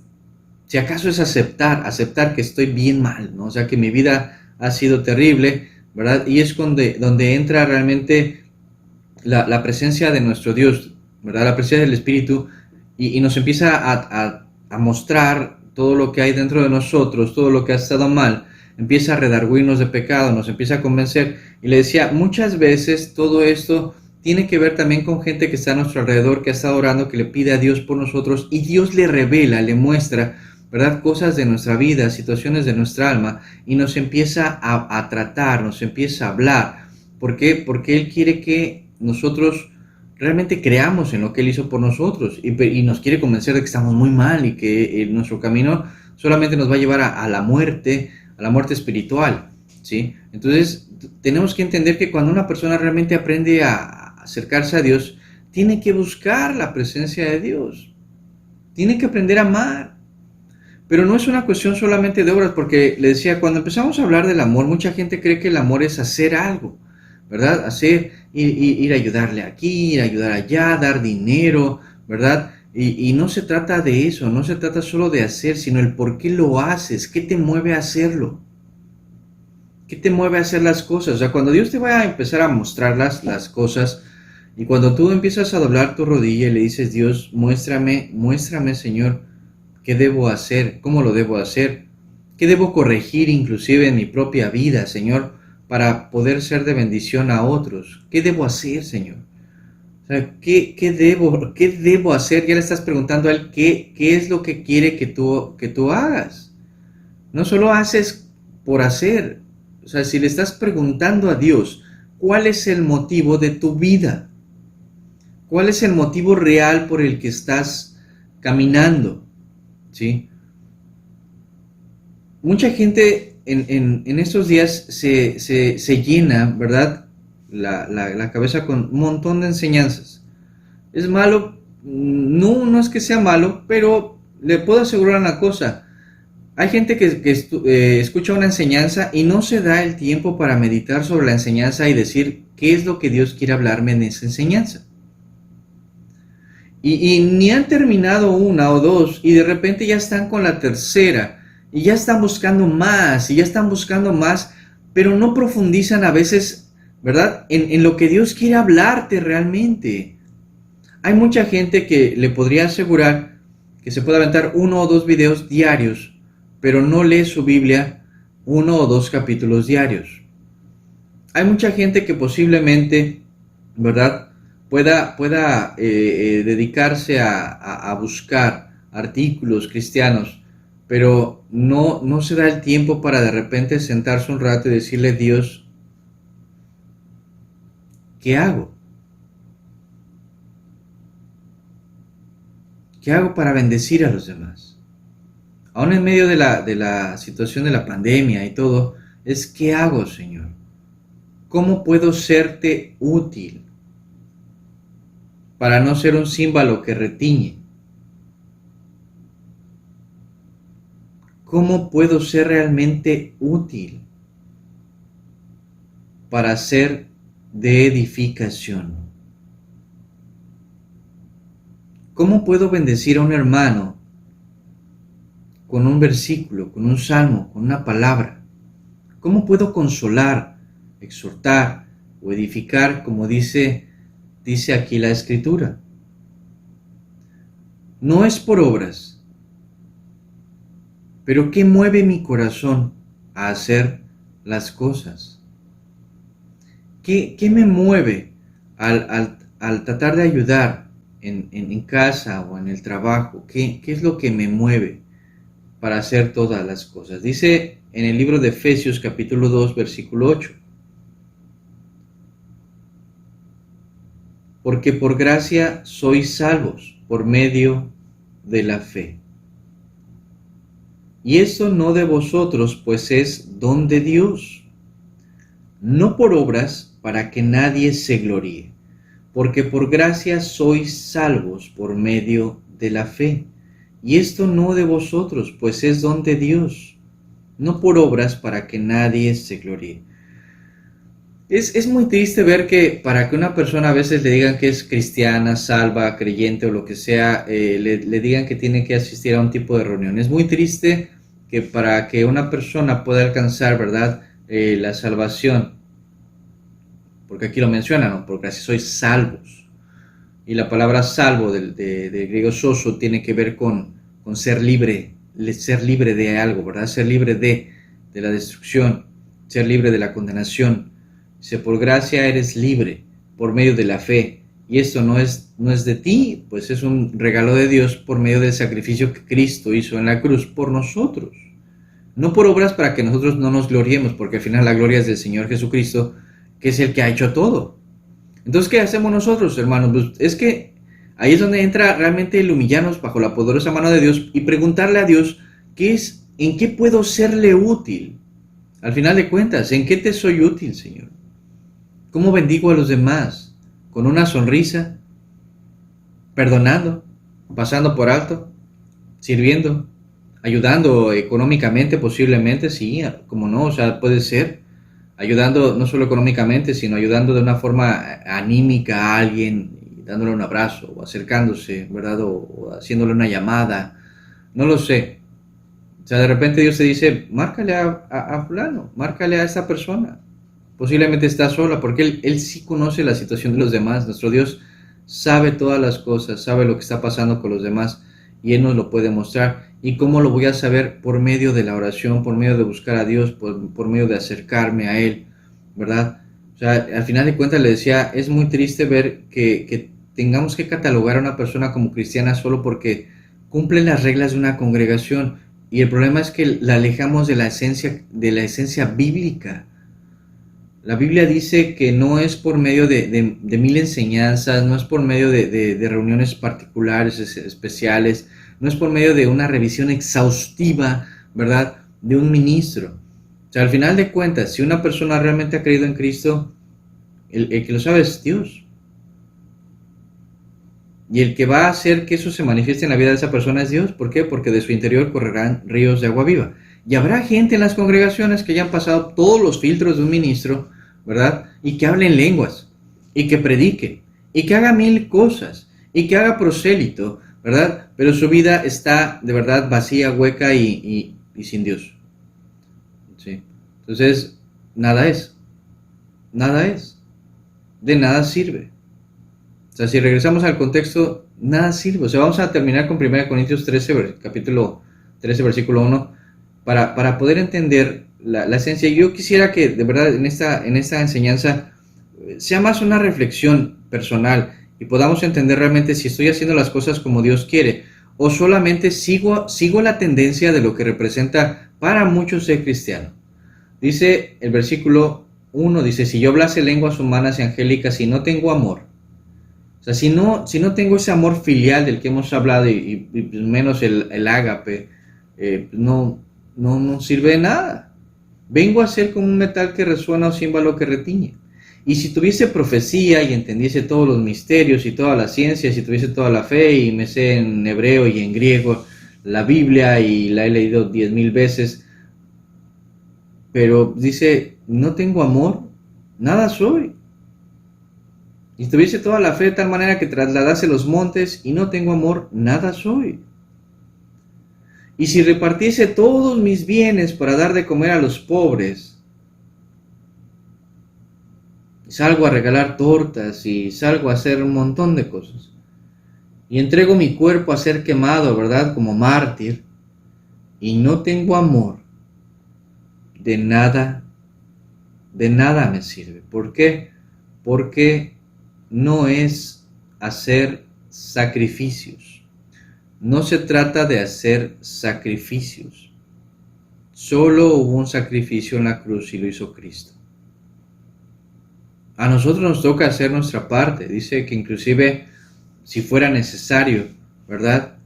si acaso es aceptar que estoy bien mal, ¿no? O sea, que mi vida ha sido terrible, ¿verdad? Y es donde entra realmente la presencia de nuestro Dios, ¿verdad? La presencia del Espíritu, y nos empieza a mostrar todo lo que hay dentro de nosotros, todo lo que ha estado mal, empieza a redarguirnos de pecado, nos empieza a convencer. Y le decía, muchas veces todo esto tiene que ver también con gente que está a nuestro alrededor, que ha estado orando, que le pide a Dios por nosotros, y Dios le revela, le muestra, ¿verdad?, cosas de nuestra vida, situaciones de nuestra alma, y nos empieza a tratar, nos empieza a hablar. ¿Por qué? Porque Él quiere que nosotros realmente creamos en lo que Él hizo por nosotros, y nos quiere convencer de que estamos muy mal y que nuestro camino solamente nos va a llevar a la muerte espiritual, ¿sí? Entonces, tenemos que entender que cuando una persona realmente aprende a acercarse a Dios, tiene que buscar la presencia de Dios, tiene que aprender a amar. Pero no es una cuestión solamente de obras, porque le decía, cuando empezamos a hablar del amor, mucha gente cree que el amor es hacer algo, ¿verdad? Ir a ayudarle aquí, ir a ayudar allá, dar dinero, ¿verdad? Y no se trata de eso, no se trata solo de hacer, sino el por qué lo haces, qué te mueve a hacerlo, qué te mueve a hacer las cosas. O sea, cuando Dios te va a empezar a mostrar las cosas, y cuando tú empiezas a doblar tu rodilla y le dices, Dios, muéstrame, Señor, qué debo hacer, cómo lo debo hacer, qué debo corregir inclusive en mi propia vida, Señor, para poder ser de bendición a otros. ¿Qué debo hacer, Señor? O sea, ¿qué debo hacer? Ya le estás preguntando a Él qué es lo que quiere que tú hagas. No solo haces por hacer. O sea, si le estás preguntando a Dios, ¿cuál es el motivo de tu vida? ¿Cuál es el motivo real por el que estás caminando? ¿Sí? Mucha gente en estos días se llena, ¿verdad?, la cabeza con un montón de enseñanzas. ¿Es malo? No, no es que sea malo, pero le puedo asegurar una cosa. Hay gente que escucha una enseñanza y no se da el tiempo para meditar sobre la enseñanza y decir qué es lo que Dios quiere hablarme en esa enseñanza. Y ni han terminado una o dos y de repente ya están con la tercera y ya están buscando más y ya están buscando más, pero no profundizan a veces, ¿verdad?, en lo que Dios quiere hablarte realmente. Hay mucha gente que le podría asegurar que se puede aventar 1 o 2 videos diarios, pero no lee su Biblia 1 o 2 capítulos diarios. Hay mucha gente que posiblemente, ¿verdad?, pueda dedicarse a buscar artículos cristianos, pero no se da el tiempo para de repente sentarse un rato y decirle, Dios, ¿qué hago? ¿Qué hago para bendecir a los demás? Aún en medio de la situación de la pandemia y todo, es ¿qué hago, Señor? ¿Cómo puedo serte útil? Para no ser un címbalo que retiñe. ¿Cómo puedo ser realmente útil para ser de edificación? ¿Cómo puedo bendecir a un hermano con un versículo, con un salmo, con una palabra? ¿Cómo puedo consolar, exhortar o edificar, como dice aquí la Escritura? No es por obras, pero ¿qué mueve mi corazón a hacer las cosas? ¿Qué me mueve al tratar de ayudar en casa o en el trabajo? ¿Qué es lo que me mueve para hacer todas las cosas? Dice en el libro de Efesios capítulo 2 versículo 8: porque por gracia sois salvos por medio de la fe. Y esto no de vosotros, pues es don de Dios, no por obras, para que nadie se gloríe, porque por gracia sois salvos por medio de la fe. Y esto no de vosotros, pues es don de Dios, no por obras, para que nadie se gloríe. Es muy triste ver que para que una persona a veces le digan que es cristiana, salva, creyente o lo que sea, le digan que tiene que asistir a un tipo de reunión. Es muy triste que para que una persona pueda alcanzar, ¿verdad?, la salvación, porque aquí lo mencionan, ¿no? Porque así sois salvos. Y la palabra salvo del griego soso tiene que ver con ser libre de algo, ¿verdad? Ser libre de la destrucción, ser libre de la condenación. Dice, por gracia eres libre por medio de la fe. Y esto no es de ti, pues es un regalo de Dios por medio del sacrificio que Cristo hizo en la cruz por nosotros. No por obras para que nosotros no nos gloriemos, porque al final la gloria es del Señor Jesucristo, que es el que ha hecho todo. Entonces, ¿qué hacemos nosotros, hermanos? Pues es que ahí es donde entra realmente el humillarnos bajo la poderosa mano de Dios y preguntarle a Dios, ¿en qué puedo serle útil? Al final de cuentas, ¿en qué te soy útil, Señor? ¿Cómo bendigo a los demás? ¿Con una sonrisa? ¿Perdonando? ¿Pasando por alto? ¿Sirviendo? ¿Ayudando económicamente posiblemente? Sí, como no, o sea, puede ser. Ayudando no solo económicamente, sino ayudando de una forma anímica a alguien, dándole un abrazo, o acercándose, ¿verdad? O haciéndole una llamada, no lo sé. O sea, de repente Dios te dice, márcale a fulano, márcale a esa persona. Posiblemente está sola, porque Él sí conoce la situación de los demás. Nuestro Dios sabe todas las cosas, sabe lo que está pasando con los demás, y Él nos lo puede mostrar. ¿Y cómo lo voy a saber? Por medio de la oración, por medio de buscar a Dios, por medio de acercarme a Él, ¿verdad? O sea, al final de cuentas le decía, es muy triste ver que tengamos que catalogar a una persona como cristiana solo porque cumple las reglas de una congregación, y el problema es que la alejamos de la esencia bíblica. La Biblia dice que no es por medio de mil enseñanzas, no es por medio de reuniones particulares, especiales, no es por medio de una revisión exhaustiva, ¿verdad?, de un ministro. O sea, al final de cuentas, si una persona realmente ha creído en Cristo, el que lo sabe es Dios. Y el que va a hacer que eso se manifieste en la vida de esa persona es Dios. ¿Por qué? Porque de su interior correrán ríos de agua viva. Y habrá gente en las congregaciones que ya han pasado todos los filtros de un ministro, ¿verdad? Y que hablen lenguas, y que predique, y que haga mil cosas, y que haga prosélito, ¿verdad? Pero su vida está de verdad vacía, hueca y sin Dios. ¿Sí? Entonces, nada es, de nada sirve. O sea, si regresamos al contexto, nada sirve. O sea, vamos a terminar con 1 Corintios 13, capítulo 13, versículo 1, para poder entender la esencia. Yo quisiera que de verdad en esta enseñanza sea más una reflexión personal y podamos entender realmente si estoy haciendo las cosas como Dios quiere o solamente sigo la tendencia de lo que representa para muchos ser cristiano. Dice el versículo 1, dice, si yo hablase lenguas humanas y angélicas y no tengo amor, o sea, si no tengo ese amor filial del que hemos hablado y menos el ágape, no sirve de nada. Vengo a ser como un metal que resuena o címbalo que retiñe. Y si tuviese profecía y entendiese todos los misterios y todas las ciencias, y tuviese toda la fe y me sé en hebreo y en griego la Biblia y la he leído 10,000 veces, pero dice, no tengo amor, nada soy. Y si tuviese toda la fe de tal manera que trasladase los montes y no tengo amor, nada soy. Y si repartiese todos mis bienes para dar de comer a los pobres, y salgo a regalar tortas y salgo a hacer un montón de cosas, y entrego mi cuerpo a ser quemado, ¿verdad? Como mártir, y no tengo amor, de nada me sirve. ¿Por qué? Porque no es hacer sacrificios. No se trata de hacer sacrificios. Solo hubo un sacrificio en la cruz y lo hizo Cristo. A nosotros nos toca hacer nuestra parte. Dice que inclusive si fuera necesario, ¿verdad?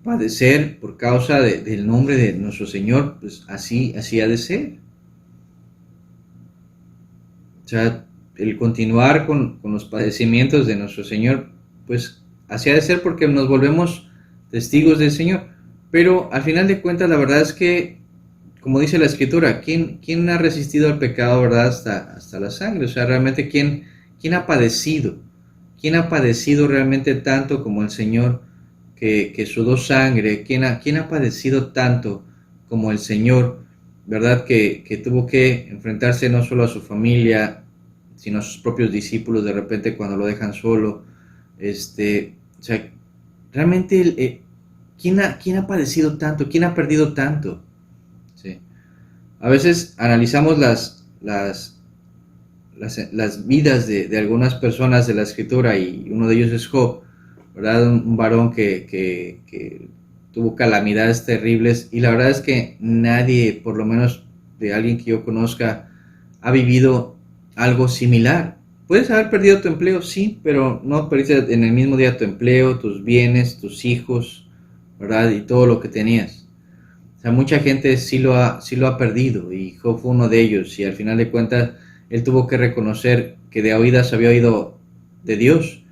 Padecer por causa del nombre de nuestro Señor, pues así ha de ser. O sea, el continuar con los padecimientos de nuestro Señor, pues así ha de ser porque nos volvemos testigos del Señor. Pero al final de cuentas, la verdad es que, como dice la Escritura, ¿quién ha resistido al pecado, verdad, hasta la sangre? O sea, realmente, ¿quién ha padecido? ¿Quién ha padecido realmente tanto como el Señor que sudó sangre? ¿Quién ha padecido tanto como el Señor, verdad, que tuvo que enfrentarse no solo a su familia, sino a sus propios discípulos de repente cuando lo dejan solo? O sea, realmente, ¿quién ha padecido tanto? ¿Quién ha perdido tanto? ¿Sí? A veces analizamos las vidas de algunas personas de la Escritura, y uno de ellos es Job, ¿verdad? Un varón que tuvo calamidades terribles, y la verdad es que nadie, por lo menos de alguien que yo conozca, ha vivido algo similar. Puedes haber perdido tu empleo, sí, pero no perdiste en el mismo día tu empleo, tus bienes, tus hijos, ¿verdad? Y todo lo que tenías. O sea, mucha gente sí lo ha perdido, y Job fue uno de ellos, y al final de cuentas él tuvo que reconocer que de oídas había oído de Dios,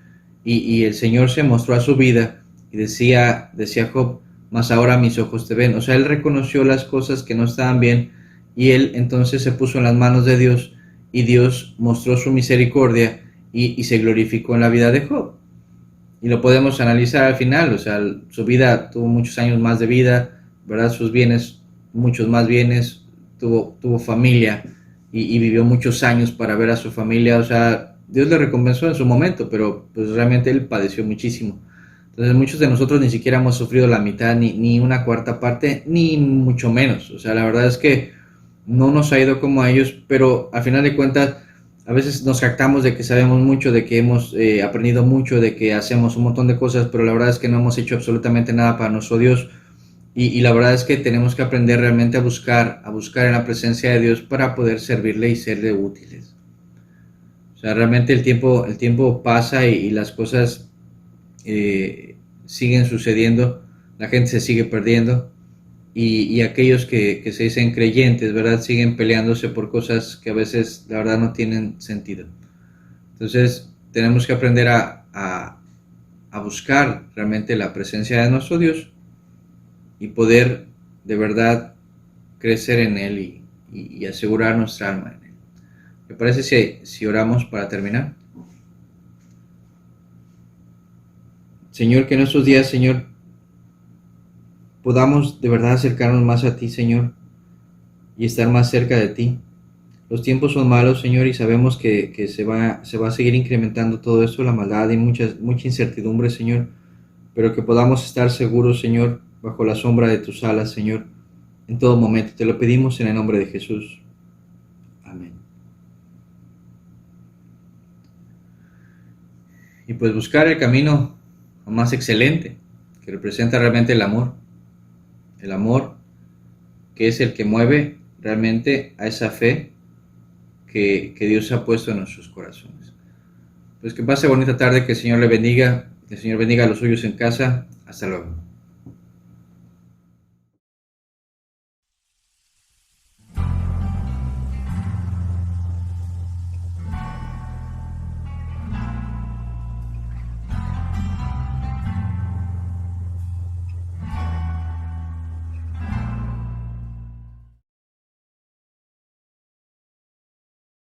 y el Señor se mostró a su vida, y decía Job, mas ahora mis ojos te ven. O sea, él reconoció las cosas que no estaban bien, y él entonces se puso en las manos de Dios, y Dios mostró su misericordia, y se glorificó en la vida de Job. Y lo podemos analizar al final. O sea, su vida, tuvo muchos años más de vida, ¿verdad? Sus bienes, muchos más bienes, tuvo familia, y vivió muchos años para ver a su familia. O sea, Dios le recompensó en su momento, pero pues realmente él padeció muchísimo. Entonces muchos de nosotros ni siquiera hemos sufrido la mitad, ni una cuarta parte, ni mucho menos. O sea, la verdad es que no nos ha ido como a ellos, pero al final de cuentas a veces nos jactamos de que sabemos mucho, de que hemos aprendido mucho, de que hacemos un montón de cosas, pero la verdad es que no hemos hecho absolutamente nada para nuestro Dios. Y la verdad es que tenemos que aprender realmente a buscar en la presencia de Dios para poder servirle y serle útiles. O sea, realmente el tiempo pasa, y las cosas siguen sucediendo, la gente se sigue perdiendo, y aquellos que se dicen creyentes, ¿verdad?, siguen peleándose por cosas que a veces la verdad no tienen sentido. Entonces tenemos que aprender a buscar realmente la presencia de nuestro Dios, y poder de verdad crecer en Él, y asegurar nuestra alma en Él. ¿Me parece si oramos para terminar? Señor, que en estos días, Señor, podamos de verdad acercarnos más a ti, Señor, y estar más cerca de ti. Los tiempos son malos, Señor, y sabemos que se va a seguir incrementando todo esto, la maldad y mucha incertidumbre, Señor, pero que podamos estar seguros, Señor, bajo la sombra de tus alas, Señor, en todo momento. Te lo pedimos en el nombre de Jesús. Amén. Y pues buscar el camino más excelente, que representa realmente el amor que es el que mueve realmente a esa fe que Dios ha puesto en nuestros corazones. Pues que pase bonita tarde, que el Señor le bendiga, que el Señor bendiga a los suyos en casa. Hasta luego.